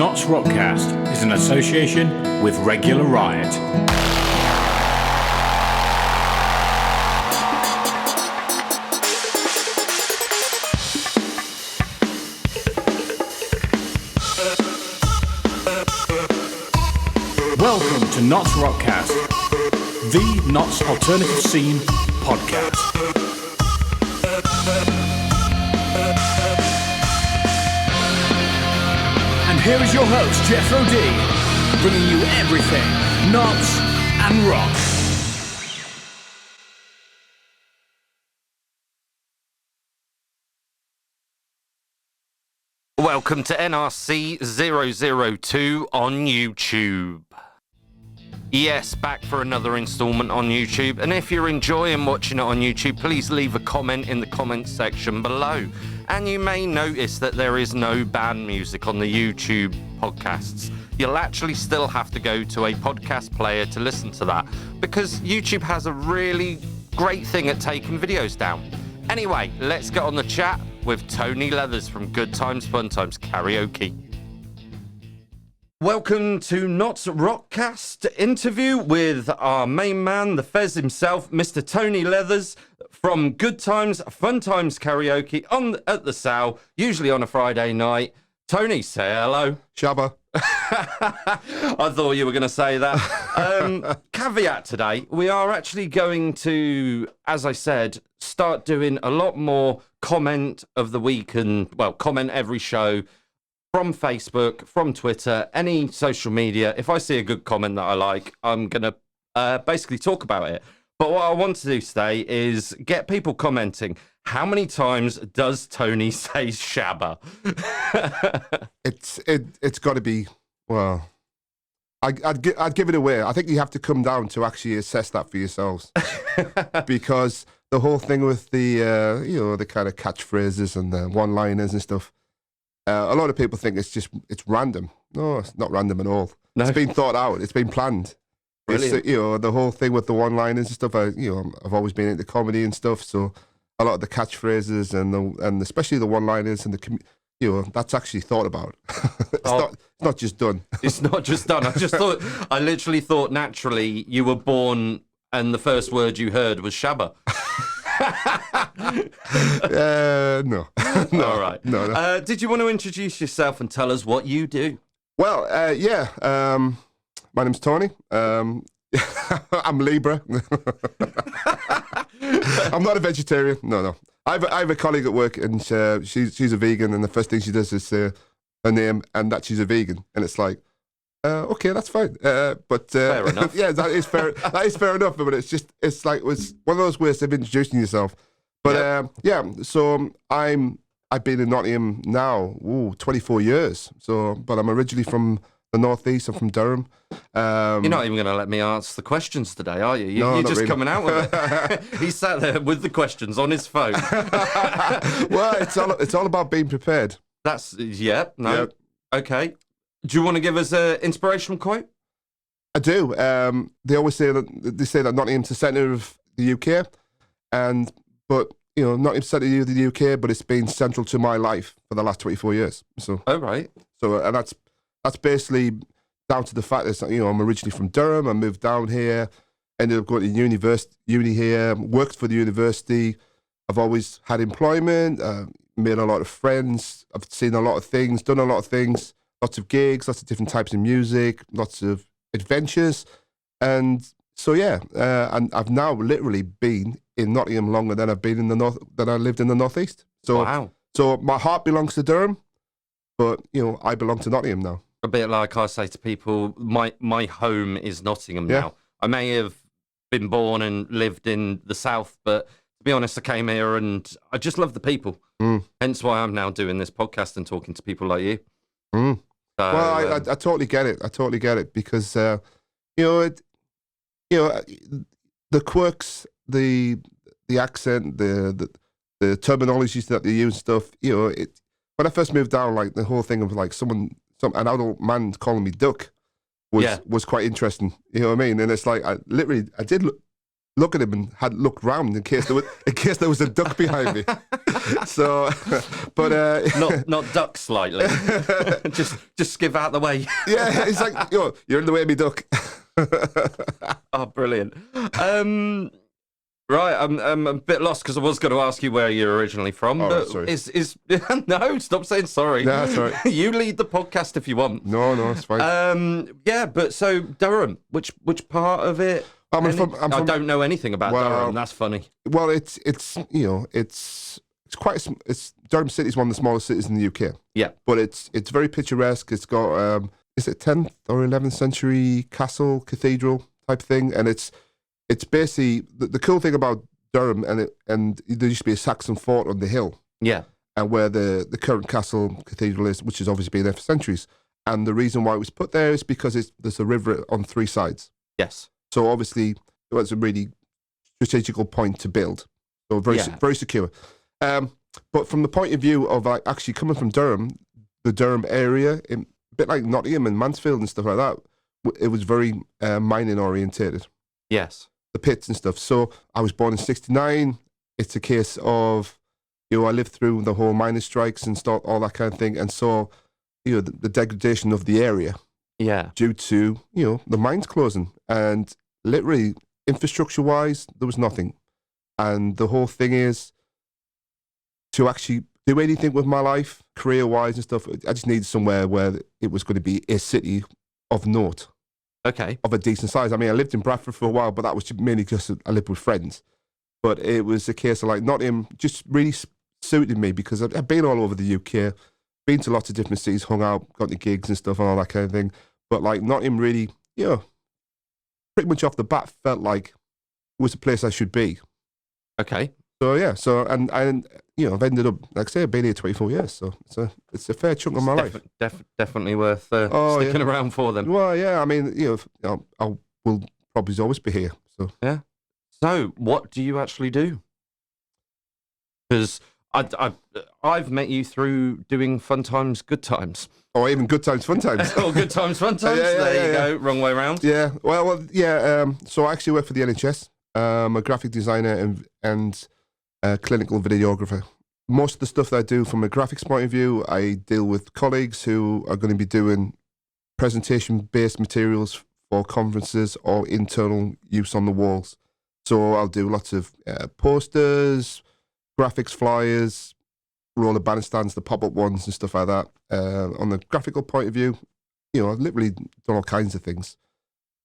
NottsRockCast is an association with Regular Riot. Welcome to NottsRockCast, the Notts Alternative Scene podcast. And here is your host, Jethro D, bringing you everything Notts and rock. Welcome to NRC-003 on YouTube. Yes, back for another installment on YouTube, and if you're enjoying watching it on YouTube, please leave a comment in the comments section below. And you may notice that there is no band music on the YouTube podcasts. You'll actually still have to go to a podcast player to listen to that, because YouTube has a really great thing at taking videos down. Anyway, let's get on the chat with Tony Leathers from Good Times, Fun Times Karaoke. Welcome to NottsRockCast interview with our main man, the Fez himself, Mr. Tony Leathers from Good Times, Fun Times Karaoke at the Sow, usually on a Friday night. Tony, say hello. Shabba. I thought you were going to say that. Caveat today, we are actually going to, as I said, start doing a lot more comment of the week and, well, comment every show. From Facebook, from Twitter, any social media. If I see a good comment that I like, I'm going to basically talk about it. But what I want to do today is get people commenting. How many times does Tony say shabba? It's got to be, well, I'd give it away. I think you have to come down to actually assess that for yourselves. Because the whole thing with the, the kind of catchphrases and the one-liners and stuff, a lot of people think it's random. No, it's not random at all. No. It's been thought out. It's been planned. Brilliant. It's, the whole thing with the one-liners and stuff. I've always been into comedy and stuff, so a lot of the catchphrases and especially the one-liners and that's actually thought about. It's not just done. It's not just done. I literally thought naturally you were born and the first word you heard was shabba. No. All right. No. Did you want to introduce yourself and tell us what you do? Well, my name's Tony. I'm Libra. I'm not a vegetarian. No. I have a colleague at work, and she's a vegan, and the first thing she does is say her name and that she's a vegan, and it's like, okay, that's fine. But fair enough. Yeah, that is fair. That is fair enough. But it's one of those ways of introducing yourself. But so I've been in Nottingham now 24 years. But I'm originally from the northeast. I'm from Durham. You're not even going to let me ask the questions today, are you? No, you're not just really. coming out with it. He sat there with the questions on his phone. Well, it's all about being prepared. Okay. Do you want to give us an inspirational quote? I do. They always say that Nottingham's the centre of the UK, but Nottingham's centre of the UK, but it's been central to my life for the last 24 years. So. Oh right. So and that's basically down to the fact that I'm originally from Durham. I moved down here, ended up going to uni here, worked for the university. I've always had employment, made a lot of friends. I've seen a lot of things, done a lot of things. Lots of gigs, lots of different types of music, lots of adventures. And so, and I've now literally been in Nottingham longer than I've been in than I lived in the northeast. So, wow. So my heart belongs to Durham, but, I belong to Nottingham now. A bit like I say to people, my home is Nottingham now. I may have been born and lived in the south, but to be honest, I came here and I just love the people. Hence why I'm now doing this podcast and talking to people like you. Well, I totally get it. I totally get it because the quirks, the accent, the terminologies that they use, stuff. When I first moved down, like the whole thing of like an adult man calling me Duck was quite interesting. You know what I mean? And it's like I did look at him and had looked round in case there was a duck behind me. So, but not duck slightly. just give out the way. yeah, it's like you're in the way of me, duck. Oh, brilliant. Right, I'm a bit lost because I was going to ask you where you're originally from. But sorry. Is no, stop saying sorry. No, sorry. You lead the podcast if you want. No, it's fine. Yeah, but so Durham, which part of it? I'm from, I don't know anything about Durham. That's funny. Well, it's quite it's Durham City is one of the smallest cities in the UK. Yeah, but it's very picturesque. It's got is it 10th or 11th century castle cathedral type thing, and it's basically the cool thing about Durham, and there used to be a Saxon fort on the hill. Yeah, and where the current castle cathedral is, which has obviously been there for centuries. And the reason why it was put there is because there's a river on three sides. Yes. So obviously, it was a really strategical point to build. So very secure. But from the point of view of actually coming from Durham, the Durham area, a bit like Nottingham and Mansfield and stuff like that, it was very mining orientated. Yes. The pits and stuff. So I was born in '69. It's a case of, I lived through the whole miners' strikes and all that kind of thing, and saw, the degradation of the area. Yeah. Due to, the mines closing. And literally, infrastructure-wise, there was nothing. And the whole thing is, to actually do anything with my life, career-wise and stuff, I just needed somewhere where it was going to be a city of note. Okay. Of a decent size. I mean, I lived in Bradford for a while, but that was mainly because I lived with friends. But it was a case of Nottingham just really suited me because I've been all over the UK, been to lots of different cities, hung out, got to gigs and stuff and all that kind of thing. But Nottingham really, pretty much off the bat felt like it was a place I should be. Okay. So yeah, and I've ended up, like I say, I've been here 24 years, so it's a fair chunk of my life. Definitely worth sticking around for them. Well, yeah, I mean, I will probably always be here. So yeah. So what do you actually do? Because I've met you through doing Fun Times, Good Times. Or even Good Times, Fun Times. Or Good Times, Fun Times. There you go. Wrong way around. Yeah. Well, yeah. So I actually work for the NHS. I'm a graphic designer and clinical videographer. Most of the stuff that I do from a graphics point of view, I deal with colleagues who are going to be doing presentation-based materials for conferences or internal use on the walls. So I'll do lots of posters, graphics flyers, roller banner stands, the pop-up ones and stuff like that. On the graphical point of view, I've literally done all kinds of things.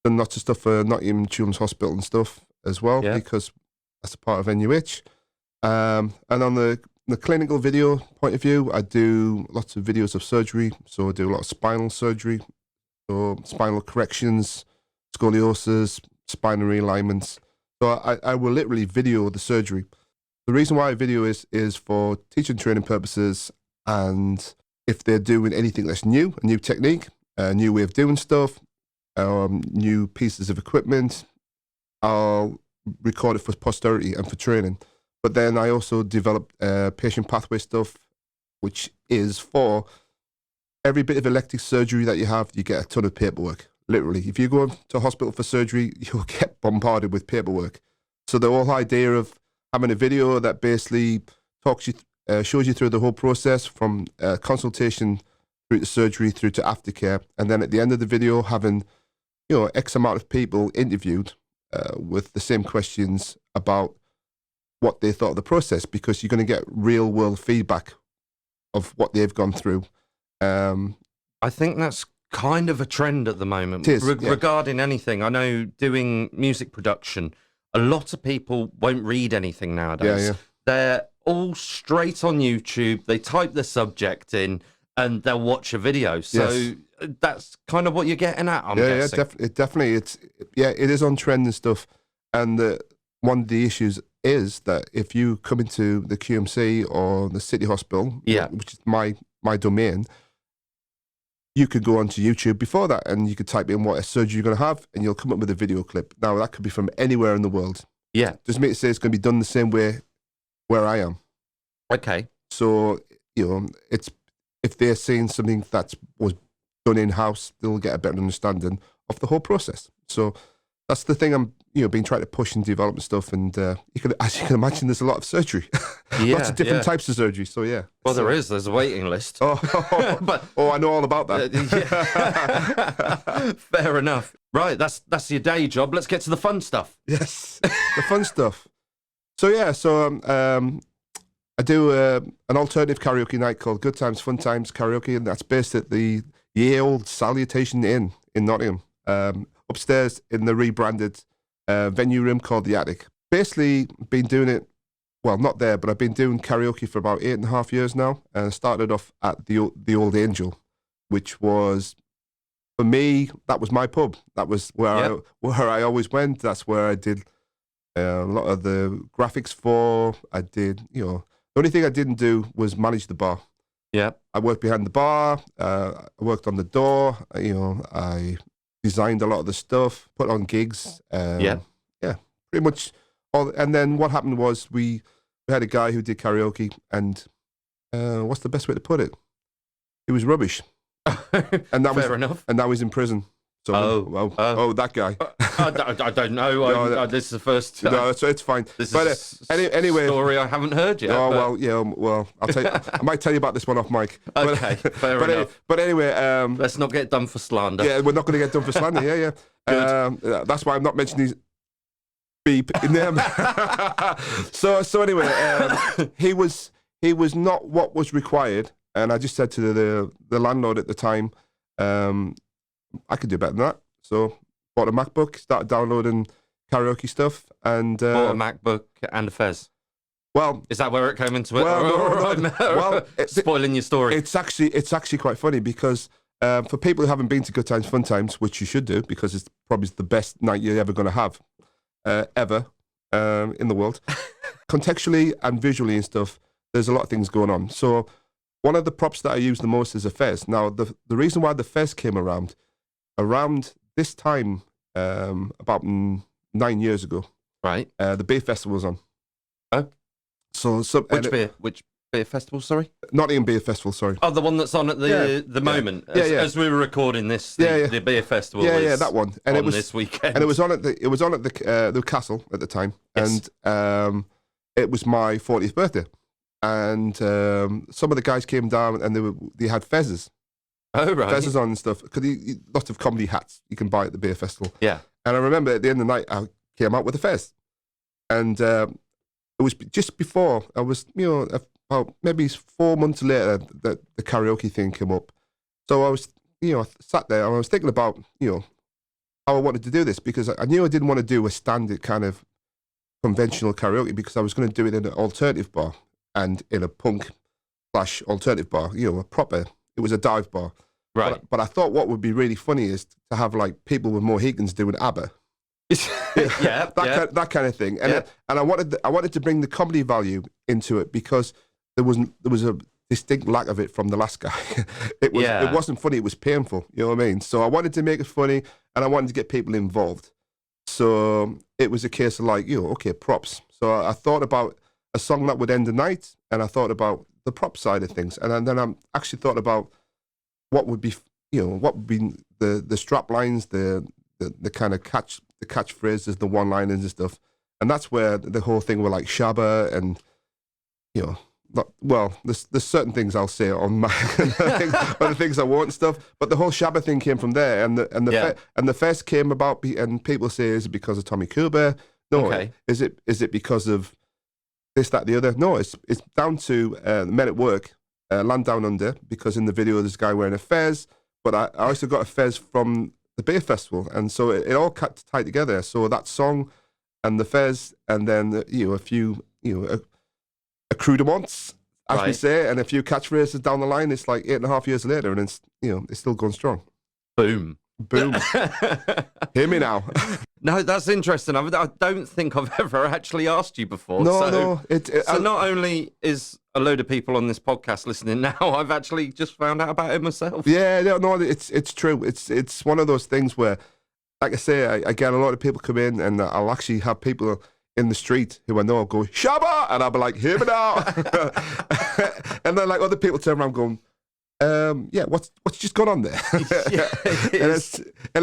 Done lots of stuff for Nottingham Children's Hospital and stuff as well, because that's a part of NUH. And on the clinical video point of view, I do lots of videos of surgery. So I do a lot of spinal surgery, so spinal corrections, scoliosis, spinal realignments. So I will literally video the surgery. The reason why I video is for teaching training purposes, and if they're doing anything that's new, a new technique, a new way of doing stuff, new pieces of equipment, I'll record it for posterity and for training. But then I also develop patient pathway stuff, which is for every bit of elective surgery that you have, you get a ton of paperwork. Literally, if you go to a hospital for surgery, you'll get bombarded with paperwork. So the whole idea of having a video that basically shows you through the whole process from consultation through to surgery through to aftercare, and then at the end of the video having X amount of people interviewed with the same questions about what they thought of the process, because you're going to get real world feedback of what they've gone through. I think that's kind of a trend at the moment it is, regarding anything. I know doing music production, a lot of people won't read anything nowadays. They're all straight on YouTube. They type the subject in and they'll watch a video. So that's kind of what you're getting at, I'm guessing. Definitely. It is on trend and stuff. And one of the issues is that if you come into the QMC or the City Hospital, which is my domain, you could go onto YouTube before that and you could type in what a surgery you're going to have and you'll come up with a video clip. Now, that could be from anywhere in the world. Yeah. Doesn't mean to say it's going to be done the same way where I am. Okay. So, it's if they're seeing something that was done in-house, they'll get a better understanding of the whole process. So that's the thing I'm been trying to push and develop and stuff. And as you can imagine, there's a lot of surgery, Yeah, lots of different types of surgery. So yeah. Well, there's a waiting list. But I know all about that. Yeah. Fair enough. Right, that's your day job. Let's get to the fun stuff. Yes, the fun stuff. So yeah, I do an alternative karaoke night called Good Times, Fun Times Karaoke, and that's based at the old Salutation Inn in Nottingham, upstairs in the rebranded venue room called The Attic. Basically, been doing it, well, not there, but I've been doing karaoke for about 8.5 years now, and I started off at the Old Angel, which was, for me, that was my pub. That was where I always went. That's where I did a lot of the graphics for. I did, the only thing I didn't do was manage the bar. Yeah. I worked behind the bar. I worked on the door. I designed a lot of the stuff, put on gigs. Yeah, pretty much all. And then what happened was we had a guy who did karaoke, and what's the best way to put it? He was rubbish. And that Fair enough. And now he's in prison. So, that guy. I don't know. This is the first. No, so it's fine. This is anyway, story I haven't heard yet. Oh well. I'll tell you. I might tell you about this one off mic. Okay, fair enough. But anyway, let's not get done for slander. Yeah, we're not going to get done for slander. Yeah. Good. That's why I'm not mentioning these beep in them. So anyway, he was not what was required, and I just said to the landlord at the time, I could do better than that. So bought a MacBook, started downloading karaoke stuff, and bought a MacBook and a Fez. Well, is that where it came into it? Well, spoiling your story. It's actually quite funny because for people who haven't been to Good Times, Fun Times, which you should do because it's probably the best night you're ever going to have, ever in the world, contextually and visually and stuff. There's a lot of things going on. So one of the props that I use the most is a Fez. Now the reason why the Fez came around this time, about 9 years ago, right? The beer festival was on. Oh, so which beer festival? Sorry, Nottingham Beer Festival. Sorry. Oh, the one that's on at the moment. As we were recording this, the beer festival. Yeah, that one. And it was this weekend. And it was on at the castle at the time, yes. And it was my 40th birthday, and some of the guys came down and they had fezzes. Oh, right. Fezzes on and stuff, because lots of comedy hats you can buy at the beer festival. Yeah. And I remember at the end of the night, I came out with a fez. And it was just before, I was, about maybe 4 months later, that the karaoke thing came up. So I was, sat there and I was thinking about, how I wanted to do this, because I knew I didn't want to do a standard kind of conventional karaoke, because I was going to do it in an alternative bar and in a punk/alternative bar, it was a dive bar. Right. But I thought what would be really funny is to have like people with Mohicans doing ABBA. That kind of thing. And I wanted to bring the comedy value into it, because there was a distinct lack of it from the last guy. It wasn't funny, it was painful. You know what I mean? So I wanted to make it funny, and I wanted to get people involved. So it was a case of like, okay, props. So I thought about a song that would end the night, and I thought about the prop side of things, and then I actually thought about what would be the strap lines, the kind of catchphrases, the one-liners and stuff, and that's where the whole thing with like Shabba and there's certain things I'll say on my other things I won't and stuff, but the whole Shabba thing came from there, and the fest came about, and people say, is it because of Tommy Kuber? No, okay. Is it because of this, that, the other? No, it's down to Men at Work, Land Down Under, because in the video there's a guy wearing a fez, but I also got a fez from the beer festival, and so it all tied together. So that song and the fez, and then a few accoutrements, as we say, and a few catchphrases down the line. It's like 8.5 years later, and it's it's still going strong. Boom. Hear me now. No, that's interesting. I don't think I've ever actually asked you before. No. So not only is a load of people on this podcast listening now, I've actually just found out about it myself. Yeah, no, it's true. It's one of those things where, like I say, I get a lot of people come in, and I'll actually have people in the street who I know go Shabba, and I'll be like, hear me now. And then like other people turn around going, what's just gone on there? And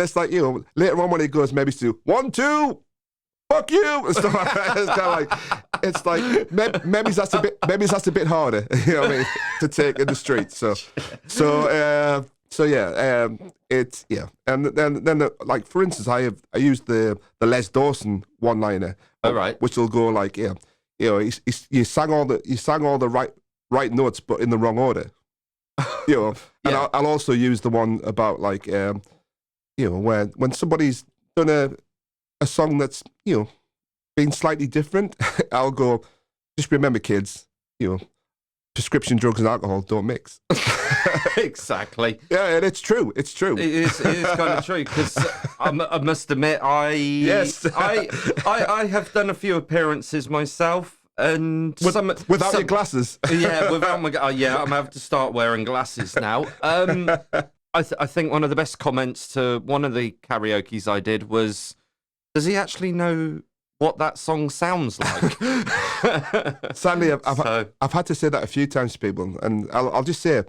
it's like, later on when it goes maybe to 1, 2, fuck you and stuff like that. It's like maybe that's a bit harder, you know what I mean, to take in the street. So yeah, it's yeah, and then like for instance, I used the Les Dawson one-liner, which will go like you sang all the right notes, but in the wrong order, you know. And I'll also use the one about like when somebody's done a song that's been slightly different, I'll go, just remember, kids, prescription drugs and alcohol don't mix. Exactly. Yeah, and it's true. It's true. It is kind of true, because I must admit, I have done a few appearances myself, and without your glasses. Yeah, without my I'm gonna have to start wearing glasses now. I think one of the best comments to one of the karaoke's I did was, does he actually know what that song sounds like? Sadly, I've had to say that a few times to people, and I'll just say,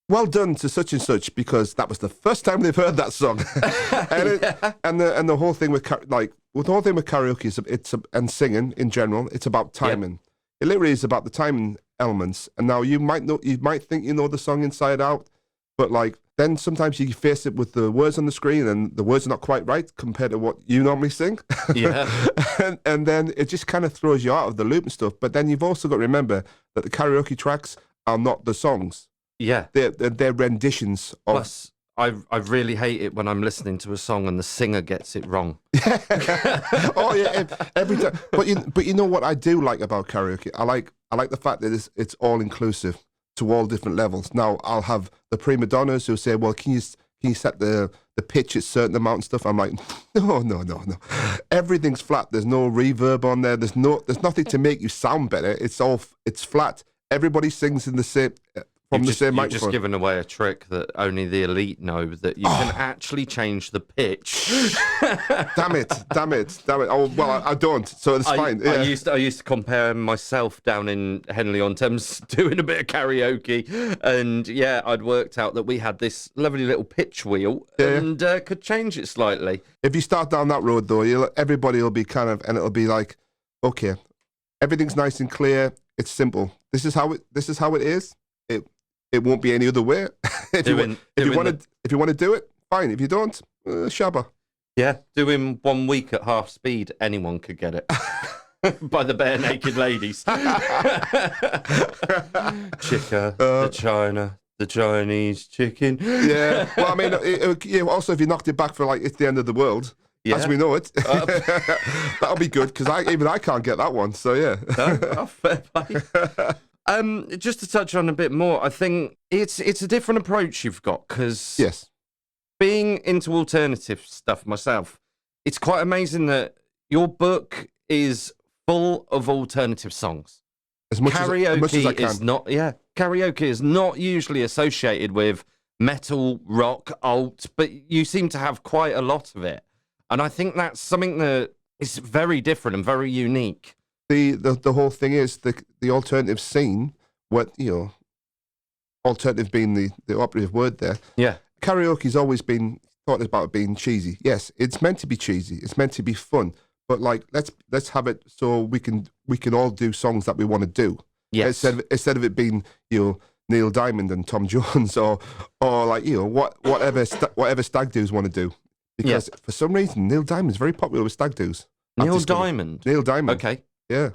well done to such and such, because that was the first time they've heard that song. And the whole thing with karaoke is and singing in general, it's about timing. Yep. It literally is about the timing elements. And now you might think you know the song inside out, but like then sometimes you face it with the words on the screen and the words are not quite right compared to what you normally sing. Yeah. and then it just kind of throws you out of the loop and stuff. But then you've also got to remember that the karaoke tracks are not the songs. Yeah. They're renditions of... Plus, I really hate it when I'm listening to a song and the singer gets it wrong. Oh yeah, every time. But you know what I do like about karaoke? I like the fact that it's all inclusive to all different levels. Now I'll have the prima donnas who say, "Well, can you set the pitch at certain amount and stuff?" I'm like, no. Everything's flat. There's no reverb on there. There's nothing to make you sound better. It's flat. Everybody sings in the same. From the same microphone. You're just giving away a trick that only the elite know, that you can actually change the pitch. Damn it. Oh, well, I don't, so it's fine. Yeah. I used to compare myself down in Henley-on-Thames doing a bit of karaoke, and I'd worked out that we had this lovely little pitch wheel and could change it slightly. If you start down that road, though, everybody will be kind of, and it'll be like, okay, everything's nice and clear. It's simple. This is how it is. It won't be any other way. If you want to do it, fine. If you don't, shabba. Yeah, doing 1 week at half speed, anyone could get it. By the bare naked ladies. Chicka, the China, the Chinese chicken. Yeah. Well, I mean, also if you knocked it back for like it's the end of the world, as we know it, that'll be good, because I can't get that one. So yeah. Fair play. Just to touch on a bit more, I think it's a different approach you've got, because being into alternative stuff myself, it's quite amazing that your book is full of alternative songs. As much as I can. Karaoke is not usually associated with metal, rock, alt, but you seem to have quite a lot of it. And I think that's something that is very different and very unique. The whole thing is the alternative scene, alternative being the operative word there. Yeah. Karaoke's always been thought about being cheesy. Yes, it's meant to be cheesy. It's meant to be fun. But like let's have it so we can all do songs that we want to do. Yes. Instead of it being, Neil Diamond and Tom Jones or like, whatever stag do's want to do. Because for some reason Neil Diamond's very popular with stag do's. Neil Diamond. Okay. Yeah.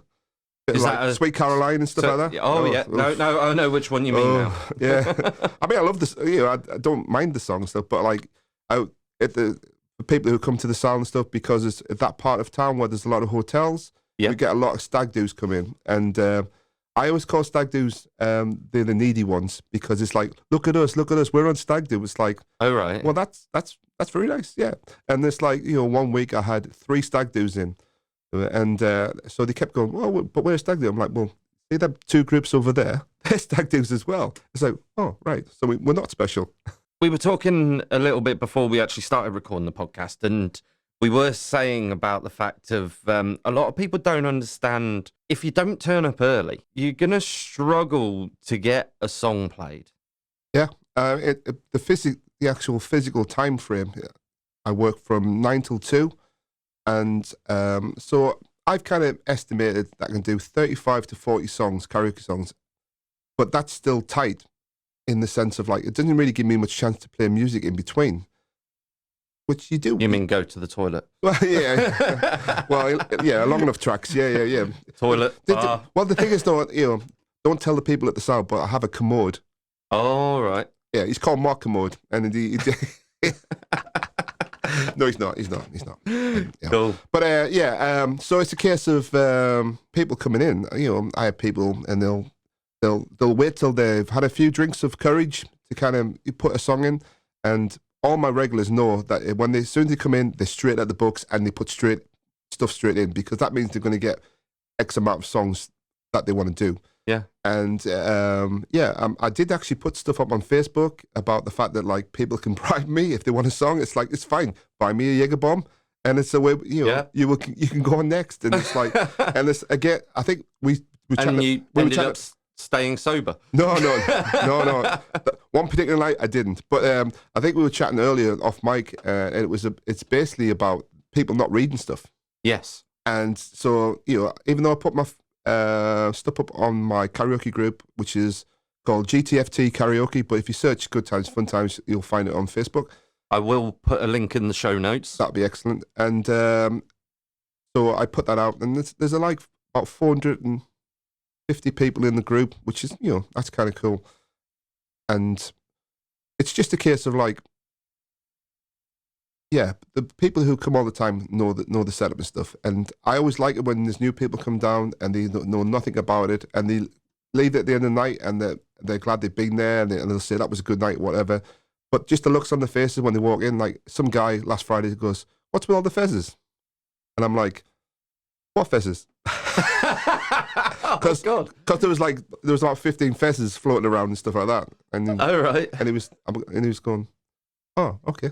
Is like that Sweet Caroline and stuff like that? Oh, yeah. No, I know which one you mean now. Yeah. I mean, I love this. I don't mind the song and stuff, but like, the people who come to the Sound and stuff, because it's at that part of town where there's a lot of hotels, we get a lot of stag do's come in. And I always call stag do's, they're the needy ones, because it's like, look at us, we're on stag do. It's like, oh, right. Well, that's very nice, yeah. And it's like, 1 week I had 3 stag do's in. And so they kept going, well, but where's stag do? I'm like, well, see them 2 groups over there? They're stag do's as well. It's like, oh, right. So we're not special. We were talking a little bit before we actually started recording the podcast, and we were saying about the fact of a lot of people don't understand, if you don't turn up early, you're going to struggle to get a song played. Yeah. The actual physical time frame, I work from 9 till 2. And so I've kind of estimated that I can do 35 to 40 songs, karaoke songs, but that's still tight in the sense of like, it doesn't really give me much chance to play music in between, which you do. You mean go to the toilet? Well, yeah. Well, yeah, long enough tracks. Yeah. Toilet, bar. Well, the thing is, though, don't tell the people at the sound, but I have a commode. Oh, right. Yeah, he's called Mark Commode, and no, he's not. Yeah. Cool. But so it's a case of people coming in. I have people, and they'll wait till they've had a few drinks of courage to kind of put a song in, and all my regulars know that as soon as they come in, they're straight at the books and they put stuff straight in, because that means they're going to get X amount of songs that they want to do. Yeah. And I did actually put stuff up on Facebook about the fact that like people can bribe me if they want a song. It's like, it's fine, buy me a Jaeger bomb, and it's a way you can go on next. And it's like, and it's again, I think we ended up staying sober. No. One particular night I didn't, but I think we were chatting earlier off mic, and it's basically about people not reading stuff. Yes. And so even though I put my stuff up on my karaoke group, which is called GTFT Karaoke, but if you search Good Times Fun Times, you'll find it on Facebook. I will put a link in the show notes. That'd be excellent. And so I put that out, and there's like about 450 people in the group, which is that's kind of cool. And it's just a case of like, yeah, the people who come all the time know the setup and stuff. And I always like it when there's new people come down and they know nothing about it, and they leave at the end of the night, and they're glad they've been there, and they'll say that was a good night, whatever. But just the looks on their faces when they walk in, like some guy last Friday goes, "What's with all the fezzes?" And I'm like, "What fezzes?" Because there was about 15 fezzes floating around and stuff like that. And right. And he was going, "Oh, okay."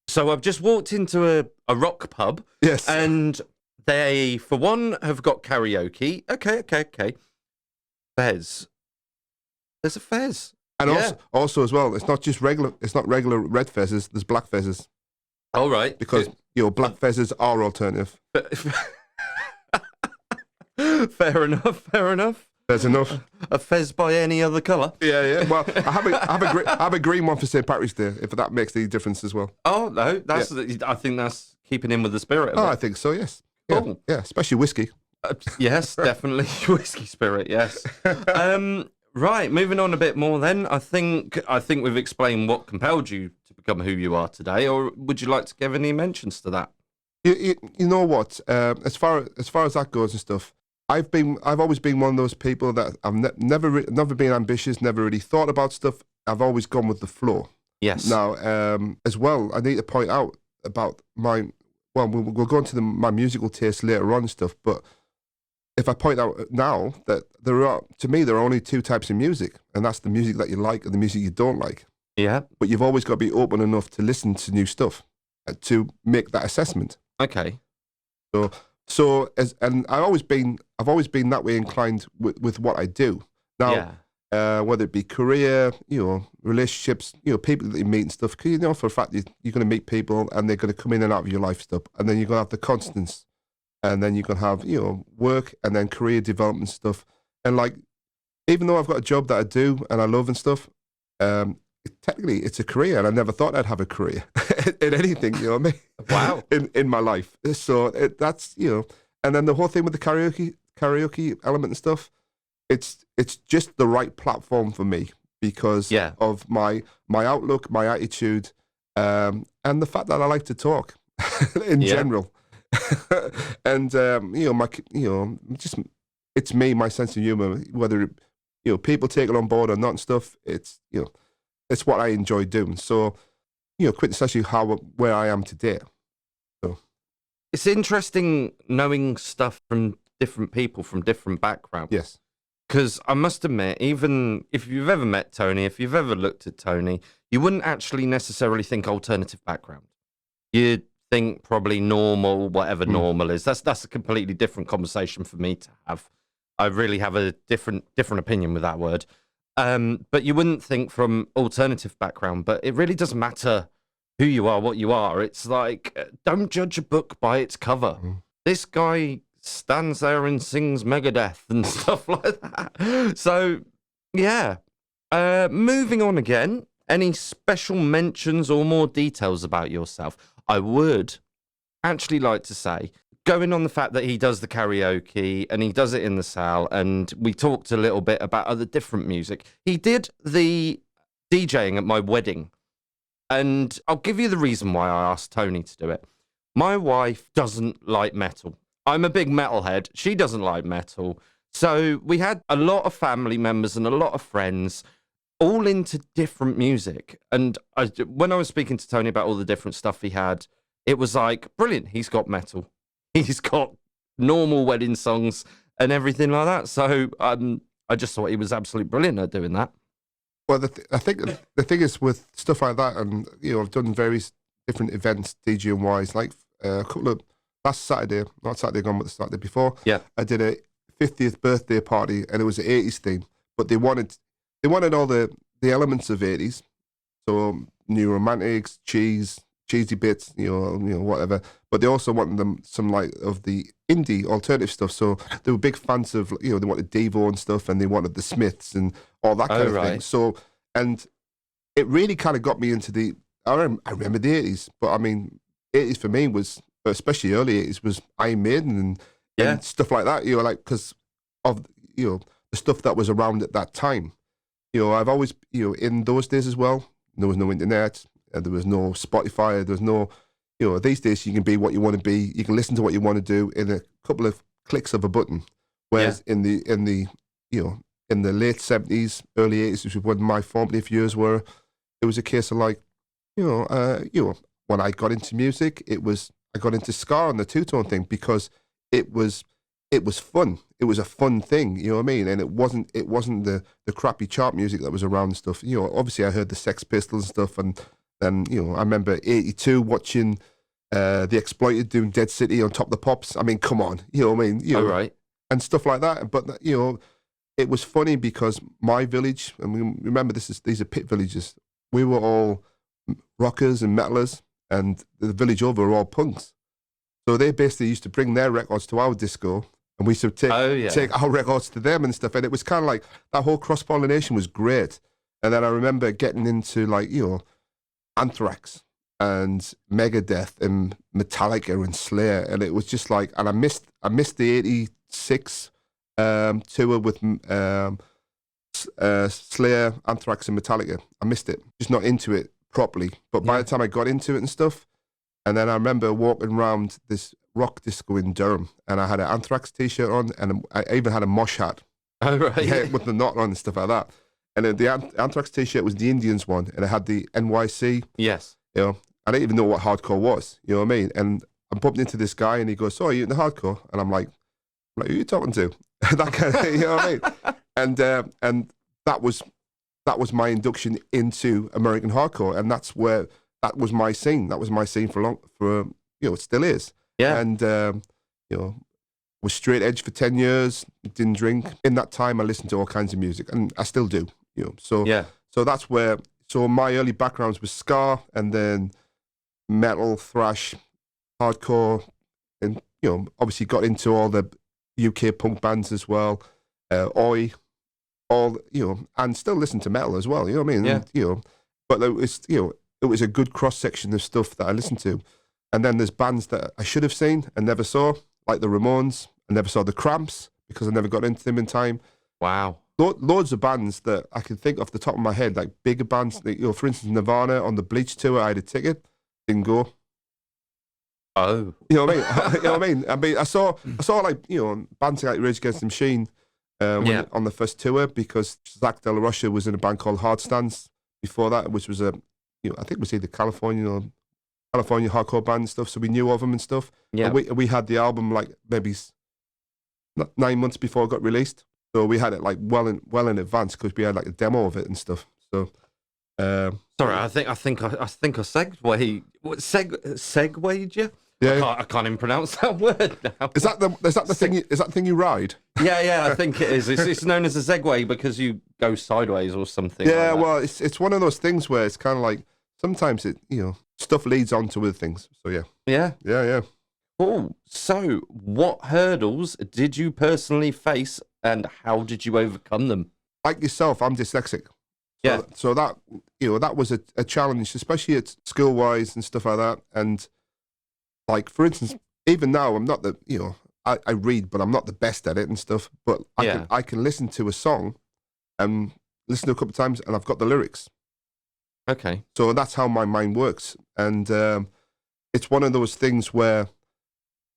So I've just walked into a rock pub. Yes. And they, for one, have got karaoke. Okay. Fez. There's a fez. And also as well, it's not regular red fezzes, there's black fezzes. Oh, right. Because, black fezzes are alternative. Fair enough. There's enough. A fez by any other colour. Yeah. Well, I have a green one for St. Patrick's Day, if that makes any difference as well. Oh, no. I think that's keeping in with the spirit of it. I think so, yes. Cool. Yeah, especially whiskey. Yes, definitely. Whiskey spirit, yes. Right, moving on a bit more then. I think we've explained what compelled you to become who you are today, or would you like to give any mentions to that? You know what? As far as that goes and stuff, I've always been one of those people that I've never been ambitious, never really thought about stuff. I've always gone with the flow. Yes. Now, as well, I need to point out about we'll go into my musical taste later on and stuff, but if I point out now that there are only two types of music, and that's the music that you like and the music you don't like. Yeah. But you've always got to be open enough to listen to new stuff to make that assessment. Okay. And I've always been that way inclined with what I do. Now, whether it be career, relationships, people that you meet and stuff, because for a fact you're going to meet people and they're going to come in and out of your life stuff, and then you're going to have the constants, and then you're going to have work and then career development stuff, and like even though I've got a job that I do and I love and stuff, technically it's a career, and I never thought I'd have a career in anything, you know what I mean? Wow. in my life. So that's, and then the whole thing with the karaoke element and stuff, it's just the right platform for me because of my outlook, my attitude, and the fact that I like to talk in general. And it's me, my sense of humor, whether people take it on board or not and stuff, it's it's what I enjoy doing. So, quintessentially where I am today. So it's interesting knowing stuff from different people from different backgrounds. Yes. Because I must admit, even if you've ever met Tony, if you've ever looked at Tony, you wouldn't actually necessarily think alternative background. You'd think probably normal, whatever normal is. That's a completely different conversation for me to have. I really have a different opinion with that word. But you wouldn't think from alternative background, but it really doesn't matter who you are, what you are. It's like, don't judge a book by its cover. This guy stands there and sings Megadeth and stuff like that. So, yeah. Moving on again. Any special mentions or more details about yourself? I would actually like to say, going on the fact that he does the karaoke and he does it in the cell, and we talked a little bit about other different music. He did the DJing at my wedding, and I'll give you the reason why I asked Tony to do it. My wife doesn't like metal. I'm a big metalhead. She doesn't like metal. So we had a lot of family members and a lot of friends all into different music. And when I was speaking to Tony about all the different stuff he had, it was like, brilliant. He's got metal. He's got normal wedding songs and everything like that. So I just thought he was absolutely brilliant at doing that. Well, I think the thing is with stuff like that, and I've done various different events, DJing wise. Like a couple of last Saturday, not Saturday gone, but the Saturday before. Yeah, I did a 50th birthday party, and it was an 80s theme. But they wanted all the elements of 80s, so New Romantics, cheesy bits, whatever. But they also wanted some like of the indie alternative stuff. So they were big fans of, they wanted Devo and stuff, and they wanted the Smiths and all that kind of thing. So, and it really kind of got me into the. I remember the 80s, but I mean, 80s for me was, especially early 80s, was Iron Maiden and stuff like that. Like because of the stuff that was around at that time. I've always in those days as well. There was no internet. There was no Spotify. There was no, these days you can be what you want to be. You can listen to what you want to do in a couple of clicks of a button. Whereas in the late 70s, early 80s, which was when my formative years were, it was a case of like, when I got into music, I got into ska and the two-tone thing because it was fun. It was a fun thing, you know what I mean? And it wasn't the crappy chart music that was around and stuff. Obviously I heard the Sex Pistols and stuff, and then, I remember 82 watching The Exploited doing Dead City on Top of the Pops. I mean, come on, you know what I mean? Right. And stuff like that. But, it was funny because my village, and we remember these are pit villages, we were all rockers and metalers, and the village over were all punks. So they basically used to bring their records to our disco, and we used to take our records to them and stuff. And it was kind of like that whole cross-pollination was great. And then I remember getting into like, Anthrax and Megadeth and Metallica and Slayer. And it was just like, and I missed the 86 tour with Slayer, Anthrax and Metallica. I missed it. Just not into it properly. But by the time I got into it and stuff, and then I remember walking around this rock disco in Durham, and I had an Anthrax t-shirt on, and I even had a mosh hat. Oh, right. Yeah, with the knot on and stuff like that. And then the Anthrax t-shirt was the Indians one, and it had the NYC. Yes. I didn't even know what hardcore was, you know what I mean? And I'm bumping into this guy, and he goes, "So are you into hardcore?" And I'm like, who are you talking to? That kind of thing, you know what I mean? And that was my induction into American hardcore, and that was my scene. That was my scene for it still is. Yeah. And was straight edge for 10 years, didn't drink. In that time I listened to all kinds of music, and I still do, So that's where my early backgrounds was ska, and then metal, thrash, hardcore, and obviously got into all the UK punk bands as well. Oi, all and still listen to metal as well, you know what I mean? Yeah. And, but it was a good cross section of stuff that I listened to. And then there's bands that I should have seen and never saw, like the Ramones. I never saw the Cramps because I never got into them in time. Wow. Loads of bands that I can think off the top of my head, like bigger bands. Like, for instance, Nirvana on the Bleach tour, I had a ticket, didn't go. Oh. You know what I mean? You know what I mean? I mean, I saw like, bands like Rage Against the Machine on the first tour, because Zach De La Rocha was in a band called Hard Stance before that, which was I think it was either California hardcore band and stuff, so we knew of them and stuff. Yeah. And we had the album like maybe 9 months before it got released, so we had it like well in advance because we had like a demo of it and stuff. So, sorry, I think I segued you. Yeah. I can't even pronounce that word now. Is that the thing you ride? Yeah, I think it is. It's known as a Segway because you go sideways or something. Yeah, like that. well, it's one of those things where it's kind of like sometimes it stuff leads on to other things. So yeah. Yeah. Cool. So, what hurdles did you personally face, and how did you overcome them? Like yourself, I'm dyslexic. So that that was a challenge, especially at school wise and stuff like that. And like for instance, even now I'm not I read, but I'm not the best at it and stuff. But I can listen to a song and listen to it a couple of times, and I've got the lyrics. Okay. So that's how my mind works, and it's one of those things where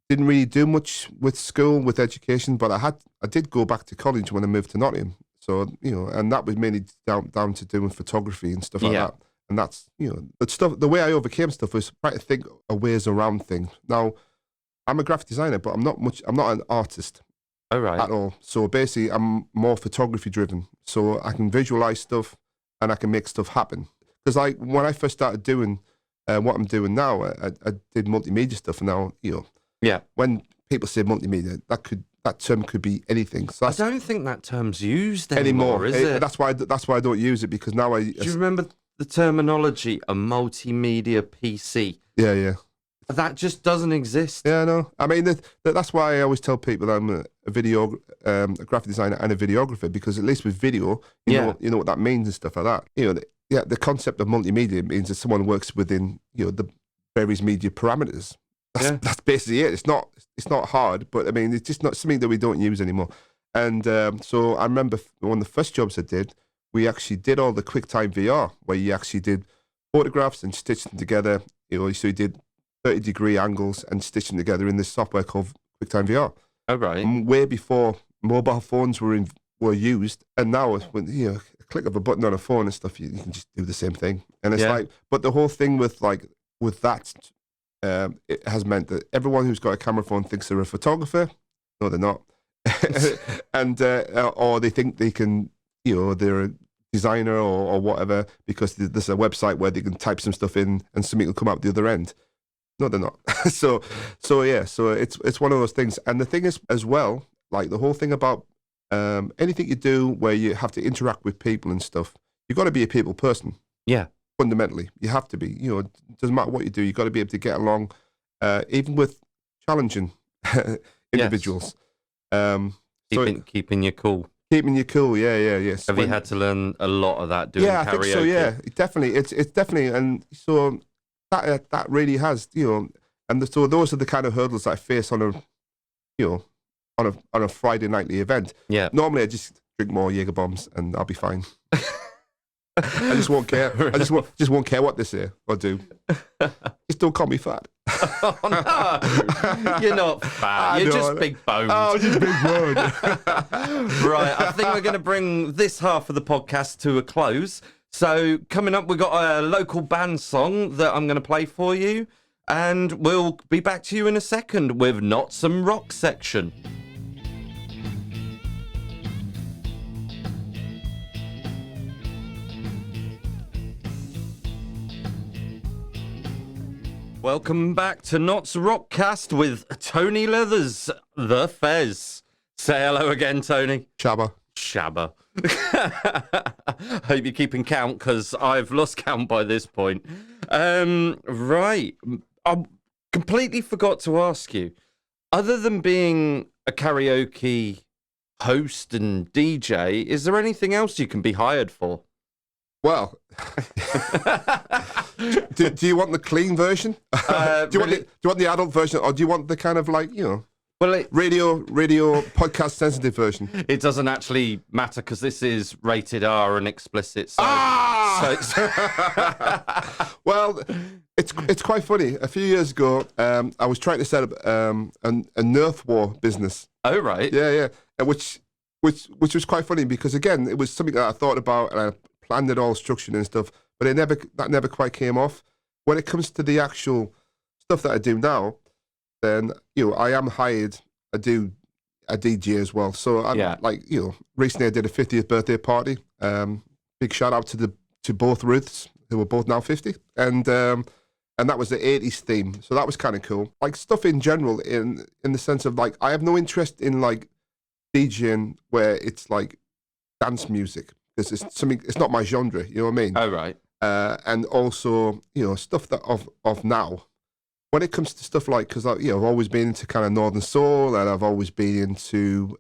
didn't really do much with school, with education, but I did go back to college when I moved to Nottingham. So, and that was mainly down to doing photography and stuff like that. And that's, the way I overcame stuff was trying to think of ways around things. Now, I'm a graphic designer, but I'm not an artist at all. So basically, I'm more photography driven. So I can visualize stuff and I can make stuff happen. Because when I first started doing what I'm doing now, I did multimedia stuff. And now, when people say multimedia, that term could be anything. So I don't think that term's used anymore, is it? That's why I don't use it, because now Do you remember the terminology, a multimedia PC? Yeah. That just doesn't exist. Yeah, no. I mean, that's why I always tell people I'm a graphic designer and a videographer, because at least with video, you know what that means and stuff like that. The concept of multimedia means that someone works within the various media parameters. That's basically it. It's not hard, but I mean, it's just not something that we don't use anymore. And so I remember one of the first jobs I did, we actually did all the QuickTime VR, where you actually did photographs and stitched them together. So you did 30-degree angles and stitched them together in this software called QuickTime VR. Oh, right. And way before mobile phones were used, and now with a click of a button on a phone and stuff, you can just do the same thing. And it's but the whole thing with that. It has meant that everyone who's got a camera phone thinks they're a photographer. No, they're not. And or they think they can, they're a designer or whatever, because there's a website where they can type some stuff in and something will come out the other end. No, they're not. So it's one of those things. And the thing is as well, like the whole thing about anything you do where you have to interact with people and stuff, you've got to be a people person. Yeah. Fundamentally, you have to be. It doesn't matter what you do, you've got to be able to get along, even with challenging individuals. Keeping you cool. Keeping you cool, yes. Have you had to learn a lot of that doing karaoke? I think so, yeah. Definitely. It's definitely, and so that really has, and so those are the kind of hurdles that I face on a Friday nightly event. Yeah. Normally I just drink more Jaeger bombs and I'll be fine. I just won't care. I just won't care what they say or do. Just don't call me fat. Oh no, you're not fat. You're just big boned. Oh, just big boned. Right, I think we're going to bring this half of the podcast to a close. So coming up, we've got a local band song that I'm going to play for you, and we'll be back to you in a second with Not Some Rock section. Welcome back to NottsRockCast with Tony Leathers, the Fez. Say hello again, Tony. Shabba. Hope you're keeping count, because I've lost count by this point. Right. I completely forgot to ask you, other than being a karaoke host and DJ, is there anything else you can be hired for? Well, do you want the clean version? Do you want the adult version, or do you want the kind of radio podcast sensitive version? It doesn't actually matter, because this is rated R and explicit. So, well, it's quite funny. A few years ago, I was trying to set up a Nerf war business. Oh right, yeah, which was quite funny, because again, it was something that I thought about and I planned it all structured and stuff, but that never quite came off. When it comes to the actual stuff that I do now, then I am hired. I do a DJ as well. So recently I did a 50th birthday party. Big shout out to both Ruths, who are both now 50, and that was the 80s theme. So that was kind of cool. Like stuff in general, in the sense of I have no interest in DJing where it's dance music. It's not my genre, you know what I mean? Oh, right. and also stuff that of now. When it comes to stuff like, because I've always been into kind of Northern Soul, and I've always been into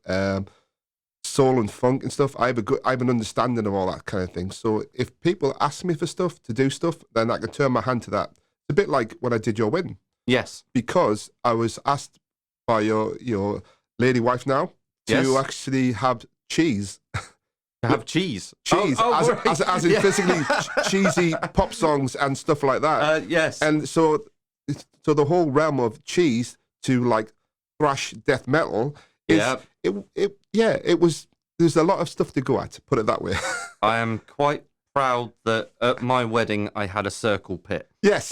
soul and funk and stuff. I have an understanding of all that kind of thing. So if people ask me for stuff to do stuff, then I can turn my hand to that. It's a bit like when I did your wedding. Yes. Because I was asked by your lady wife now to actually have cheese. To have cheese? Cheese, as in physically cheesy pop songs and stuff like that. Yes. And so the whole realm of cheese to like thrash death metal is it was. There's a lot of stuff to go at, put it that way. I am quite proud that at my wedding I had a circle pit. Yes.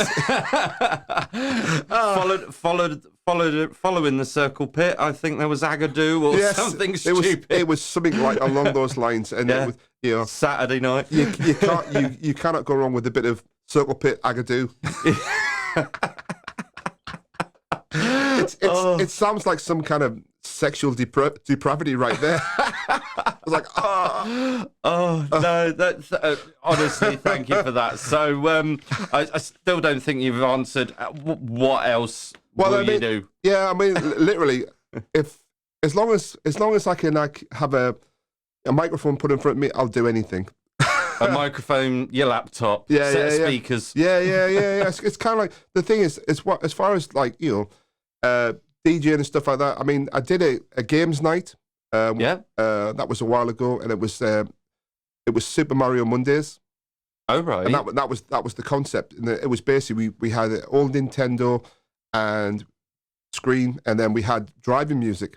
Following the circle pit, I think there was Agadoo or something stupid. It was something like along those lines, and it was, Saturday night. You cannot go wrong with a bit of circle pit Agadoo. It sounds like some kind of sexual depravity right there. I was like, no, that's honestly, thank you for that. So, I still don't think you've answered. What else will you do? Yeah, I mean, literally, as long as I can have a microphone put in front of me, I'll do anything. A microphone, your laptop, set of speakers. Yeah. It's kind of like, the thing is what, as far as like DJing and stuff like that. I mean, I did a games night. That was a while ago, and it was Super Mario Mondays. Oh right. And that was the concept. And it was basically we had an old Nintendo and screen, and then we had driving music.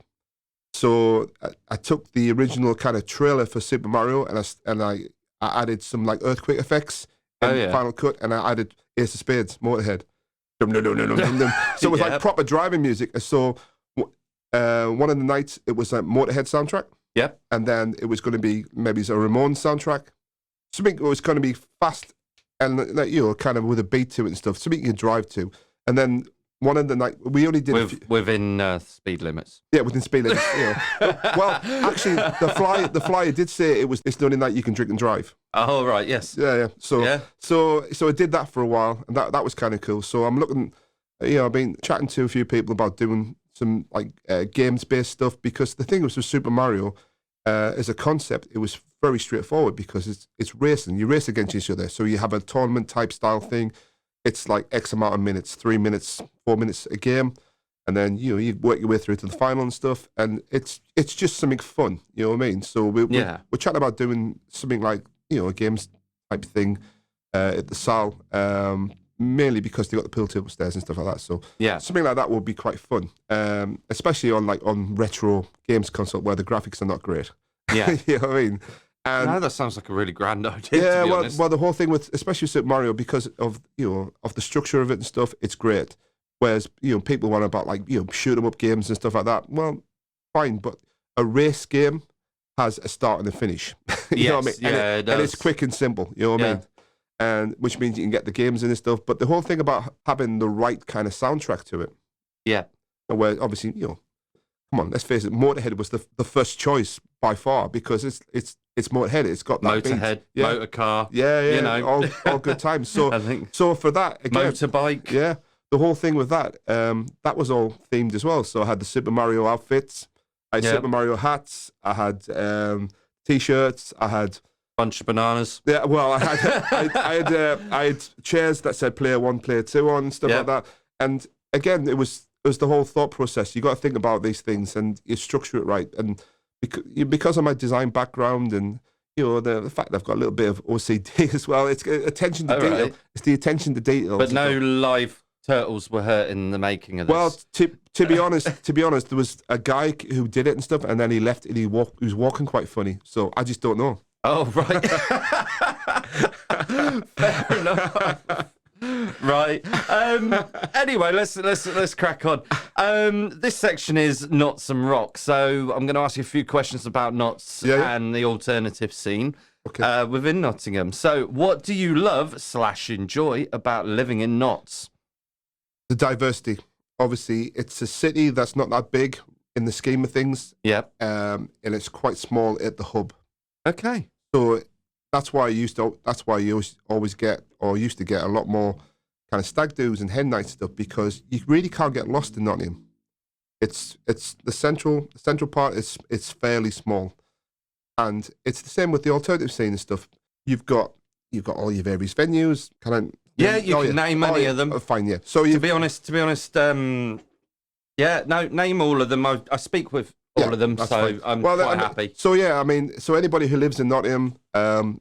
So I took the original kind of trailer for Super Mario, and I added some like earthquake effects in Final Cut, and I added Ace of Spades, Motorhead. So it was like proper driving music. So one of the nights it was a Motorhead soundtrack. Yep. And then it was going to be maybe a Ramones soundtrack. Something that was going to be fast and kind of with a beat to it and stuff. Something you could drive to. And then one of the night we only did within speed limits. Yeah, within speed limits. Well, actually, the flyer did say it's the only night you can drink and drive. Oh right, yes. Yeah. So I did that for a while, and that was kind of cool. So I'm looking, I've been chatting to a few people about doing some like games based stuff, because the thing was with Super Mario, as a concept, it was very straightforward because it's racing. You race against each other, so you have a tournament type style thing. It's like X amount of minutes, 3 minutes, 4 minutes a game. And then, you work your way through to the final and stuff. And it's just something fun, you know what I mean? So we're chatting about doing something like, a games type thing at the Sal, mainly because they got the pool table upstairs and stuff like that. So something like that would be quite fun, especially on retro games console where the graphics are not great. Yeah. You know what I mean? And that sounds like a really grand idea. To be honest. Well, the whole thing with especially Super Mario, because of of the structure of it and stuff, it's great. Whereas people want about like shoot 'em up games and stuff like that. Well, fine, but a race game has a start and a finish. You know what I mean? Yeah, it does. And it's quick and simple. You know what I mean? And which means you can get the games in and stuff. But the whole thing about having the right kind of soundtrack to it. Yeah. Where obviously come on, let's face it, Motorhead was the first choice by far, because it's Motorhead. It's got that Motorhead, beat. motor car. Yeah. All good times. So I think so for that again, motorbike. Yeah, the whole thing with that that was all themed as well. So I had the Super Mario outfits, I had Super Mario hats, I had t-shirts, I had bunch of bananas. Yeah, well, I had chairs that said player 1, player 2 on and stuff like that. And again, it was the whole thought process. You got to think about these things and you structure it right. And because of my design background and the fact that I've got a little bit of OCD as well, it's attention to detail. Right. It's the attention to detail. But no live turtles were hurt in the making of this. Well, to be honest, there was a guy who did it and stuff, and then he left and he was walking quite funny. So I just don't know. Oh right. Fair enough. Right. Anyway, let's crack on. This section is Knots and Rock, so I'm going to ask you a few questions about Knots and the alternative scene within Nottingham. So, what do you love / enjoy about living in Notts? The diversity. Obviously, it's a city that's not that big in the scheme of things. Yep. And it's quite small at the hub. Okay. So that's why you always get, or used to get, a lot more kind of stag do's and hen night stuff, because you really can't get lost in Nottingham. It's the central part. It's fairly small, and it's the same with the alternative scene and stuff. You've got all your various venues. Can I? Yeah, you can name any of them. Fine, yeah. So to be honest, name all of them. I speak with all of them, so fine. I'm quite happy. So yeah, I mean, so anybody who lives in Nottingham,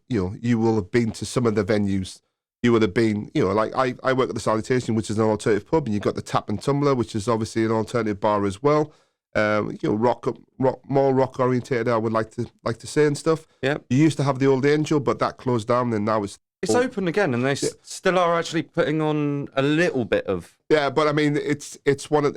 you will have been to some of the venues. You would have been, like I work at the Salutation, which is an alternative pub, and you've got the Tap and Tumbler, which is obviously an alternative bar as well. More rock orientated, I would like to say, and stuff. Yeah. You used to have the Old Angel, but that closed down, and now it's open again, and they still are actually putting on a little bit of. Yeah, but I mean, it's one of.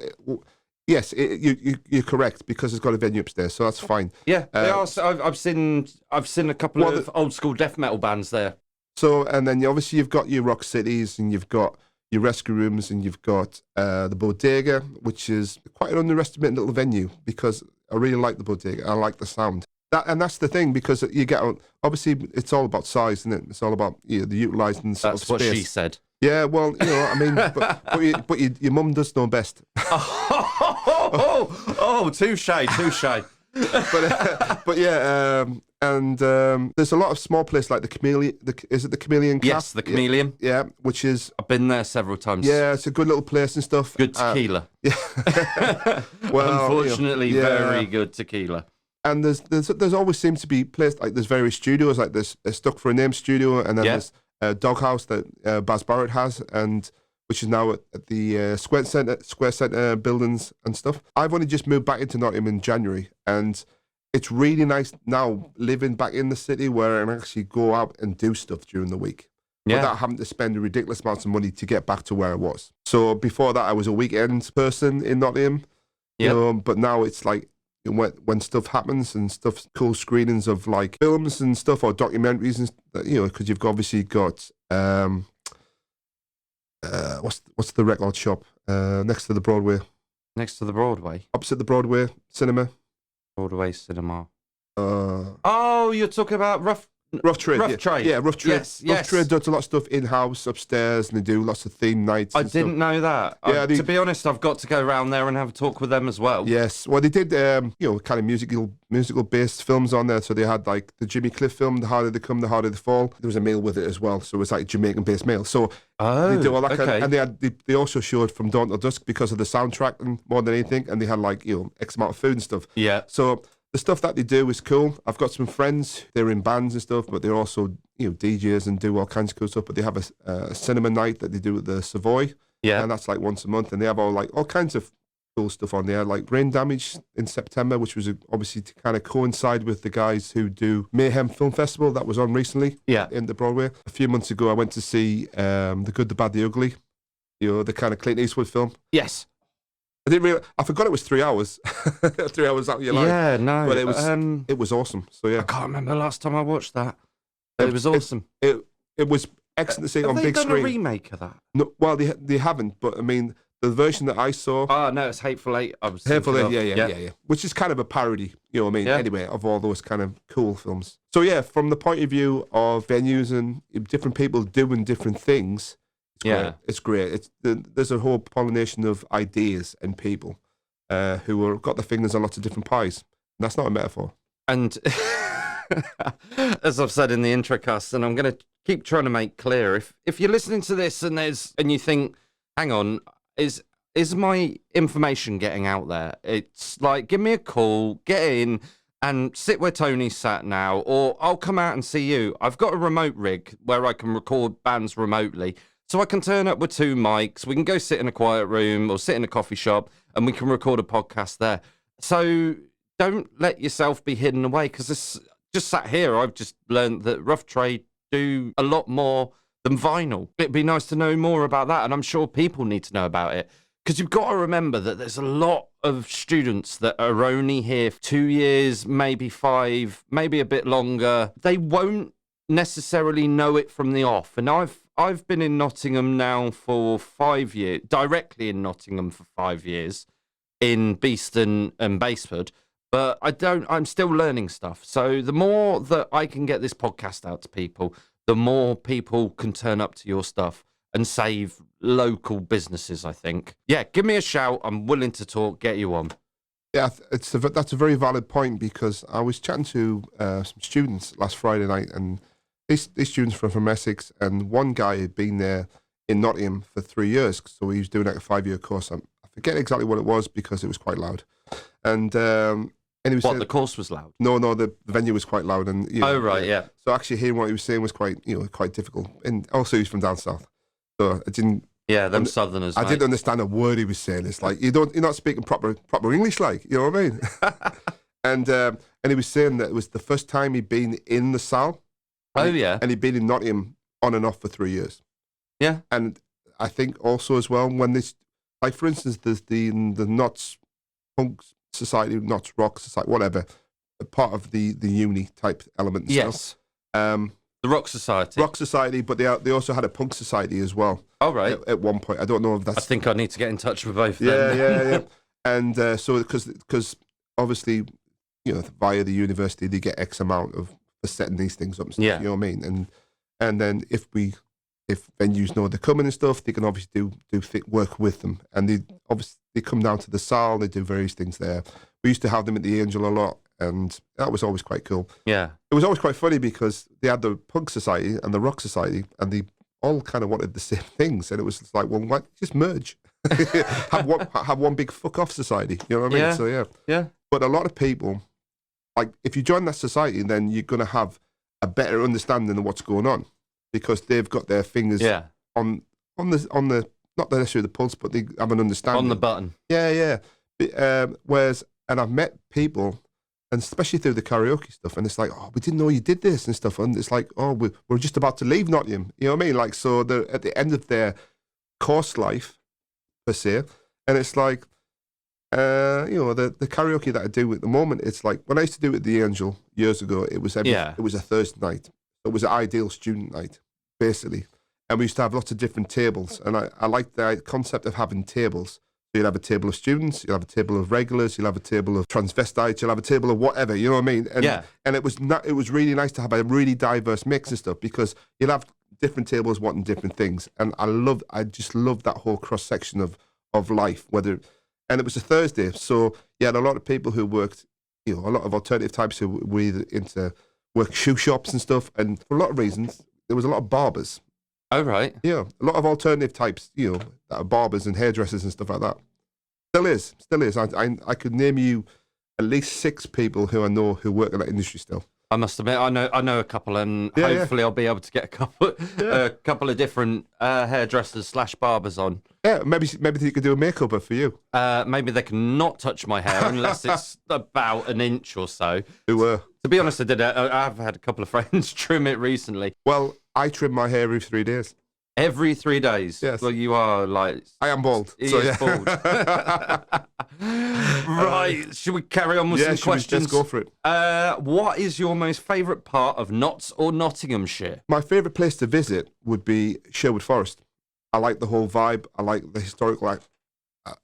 Yes, you're correct, because it's got a venue upstairs, so that's fine. Yeah, I've seen a couple of old school death metal bands there. So, and then obviously you've got your Rock Cities, and you've got your Rescue Rooms, and you've got the Bodega, which is quite an underestimated little venue, because I really like the Bodega. I like the sound. That's the thing, because you get, obviously it's all about size, isn't it? It's all about the utilising the sort of space. That's what she said. Yeah, well, I mean, but your mum does know best. Touche. but yeah, and there's a lot of small places like the Chameleon. Is it the Chameleon? Yes, the Chameleon. Yeah, which is. I've been there several times. Yeah, it's a good little place and stuff. Good tequila. Yeah. Well, unfortunately, very good tequila. And there's always seems to be places, like there's various studios, like there's a Stuck for a Name studio, and then there's a Doghouse that Baz Barrett has, and which is now at the Square Centre buildings and stuff. I've only just moved back into Nottingham in January, and it's really nice now living back in the city, where I can actually go out and do stuff during the week without having to spend a ridiculous amount of money to get back to where I was. So before that, I was a weekend person in Nottingham, but now it's like, when stuff happens and stuff, cool screenings of like films and stuff, or documentaries, and because you've obviously got what's the record shop next to the Broadway? Next to the Broadway, opposite the Broadway cinema. Broadway cinema. You're talking about Rough Trade. Rough Trade. Yeah, Rough Trade. Yes. Rough Trade does a lot of stuff in-house, upstairs, and they do lots of theme nights. I didn't know that. Yeah, to be honest, I've got to go around there and have a talk with them as well. Yes. Well, they did, kind of musical-based films on there. So they had, like, the Jimmy Cliff film, The Harder They Come, The Harder They Fall. There was a meal with it as well. So it was, like, a Jamaican-based meal. So they do all that kind of... And they also showed From Dawn Till Dusk because of the soundtrack and more than anything. And they had, like, X amount of food and stuff. Yeah. So... the stuff that they do is cool. I've got some friends, they're in bands and stuff, but they're also, DJs and do all kinds of cool stuff. But they have a cinema night that they do at the Savoy. Yeah. And that's like once a month. And they have all kinds of cool stuff on there, like Brain Damage in September, which was obviously to kind of coincide with the guys who do Mayhem Film Festival that was on recently in the Broadway. A few months ago, I went to see The Good, the Bad, the Ugly, the kind of Clint Eastwood film. Yes. I forgot it was 3 hours. 3 hours out of your life. Yeah, no. But it was awesome. So yeah. I can't remember the last time I watched that. It was awesome. It was excellent to see on big screen. Have they done a remake of that? No, well, they haven't, but I mean, the version that I saw... Oh, no, it's Hateful Eight. Hateful Eight, yeah. Which is kind of a parody, anyway, of all those kind of cool films. So yeah, from the point of view of venues and different people doing different things... It's great. There's a whole pollination of ideas and people who have got their fingers on lots of different pies. And that's not a metaphor. And as I've said in the introcast, and I'm going to keep trying to make clear, if you're listening to this and you think, hang on, is my information getting out there? It's like, give me a call, get in, and sit where Tony's sat now, or I'll come out and see you. I've got a remote rig where I can record bands remotely. So I can turn up with 2 mics, we can go sit in a quiet room or sit in a coffee shop and we can record a podcast there. So don't let yourself be hidden away, because this just sat here, I've just learned that Rough Trade do a lot more than vinyl. It'd be nice to know more about that, and I'm sure people need to know about it, because you've got to remember that there's a lot of students that are only here for 2 years, maybe 5, maybe a bit longer. They won't necessarily know it from the off, and I've been in Nottingham now for 5 years, directly in Nottingham for 5 years, in Beeston and Baseford. but I'm still learning stuff. So the more that I can get this podcast out to people, the more people can turn up to your stuff and save local businesses, I think. Yeah, give me a shout. I'm willing to talk, get you on. Yeah, that's a very valid point, because I was chatting to some students last Friday night, and these students were from Essex, and one guy had been there in Nottingham for 3 years, so he was doing like a 5-year course. I forget exactly what it was because it was quite loud. And he was saying, the course was loud? No, the venue was quite loud. And yeah. So actually hearing what he was saying was quite difficult. And also he's from down south, so I didn't. Yeah, them Southerners. I didn't understand a word he was saying. It's like you're not speaking proper English, like, you know what I mean? and he was saying that it was the first time he'd been in the Sal. Yeah. And he'd been in Nottingham on and off for 3 years. Yeah. And I think also as well, when this, like for instance, there's the Notts Punk Society, Notts Rock Society, whatever, part of the uni type element. Yes. The Rock Society. Rock Society, but they also had a punk society as well. Oh, right. At one point, I don't know if that's. I think I need to get in touch with both of them. Yeah. And so because obviously, via the university they get X amount for setting these things up. And stuff, Yeah. You know what I mean? And then if venues know they're coming and stuff, they can obviously do work with them. And they come down to the Sal, they do various things there. We used to have them at the Angel a lot, and that was always quite cool. Yeah. It was always quite funny because they had the Punk Society and the Rock Society, and they all kind of wanted the same things. And it was like, well, why just merge? have one big fuck off society. You know what I mean? Yeah. So Yeah. But a lot of people, like, if you join that society, then you're going to have a better understanding of what's going on, because they've got their fingers on the not necessarily the pulse, but they have an understanding on the button. Yeah. Whereas, and I've met people, and especially through the karaoke stuff, and it's like, oh, we didn't know you did this and stuff, and it's like, oh, we're just about to leave Nottingham. You know what I mean? Like, so they're at the end of their course life per se, and it's like, the karaoke that I do at the moment, it's like when I used to do it at the Angel years ago, it was it was a Thursday night. It was an ideal student night, basically. And we used to have lots of different tables. And I like the concept of having tables. So you'll have a table of students, you'll have a table of regulars, you'll have a table of transvestites, you'll have a table of whatever, you know what I mean? And it was really nice to have a really diverse mix and stuff, because you'll have different tables wanting different things. And I just love that whole cross-section of life, and it was a Thursday. So you had a lot of people who worked, a lot of alternative types who were either into work shoe shops and stuff. And for a lot of reasons, there was a lot of barbers. Oh, right. Yeah, a lot of alternative types, that are barbers and hairdressers and stuff like that. Still is. I could name you at least 6 people who I know who work in that industry still. I must admit, I know a couple, and hopefully I'll be able to get a couple of different hairdressers / barbers on. Yeah, maybe they could do a makeover for you. Maybe they can not touch my hair unless it's about an inch or so. To be honest, I've had a couple of friends trim it recently. Well, I trim my hair every 3 days. Every 3 days? Yes. Well, you are like... I am bald. He is bald. Right, should we carry on with some questions? Let's go for it. What is your most favourite part of Notts or Nottinghamshire? My favourite place to visit would be Sherwood Forest. I like the whole vibe. I like the historical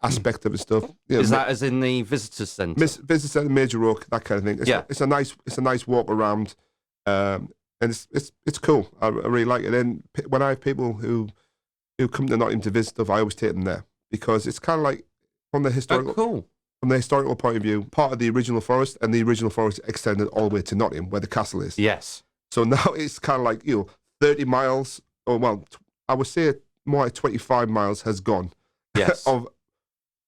aspect of it stuff. Is that as in the visitors centre? Visitor Centre, Major Oak, that kind of thing. It's a nice walk around, and it's cool. I really like it. And when I have people who come to Nottingham to visit stuff, I always take them there, because it's kind of like from the historical. Oh, cool. From the historical point of view, part of the original forest, and the original forest extended all the way to Nottingham, where the castle is. Yes. So now it's kind of like 30 miles, or well, I would say more like 25 miles has gone. Yes. Of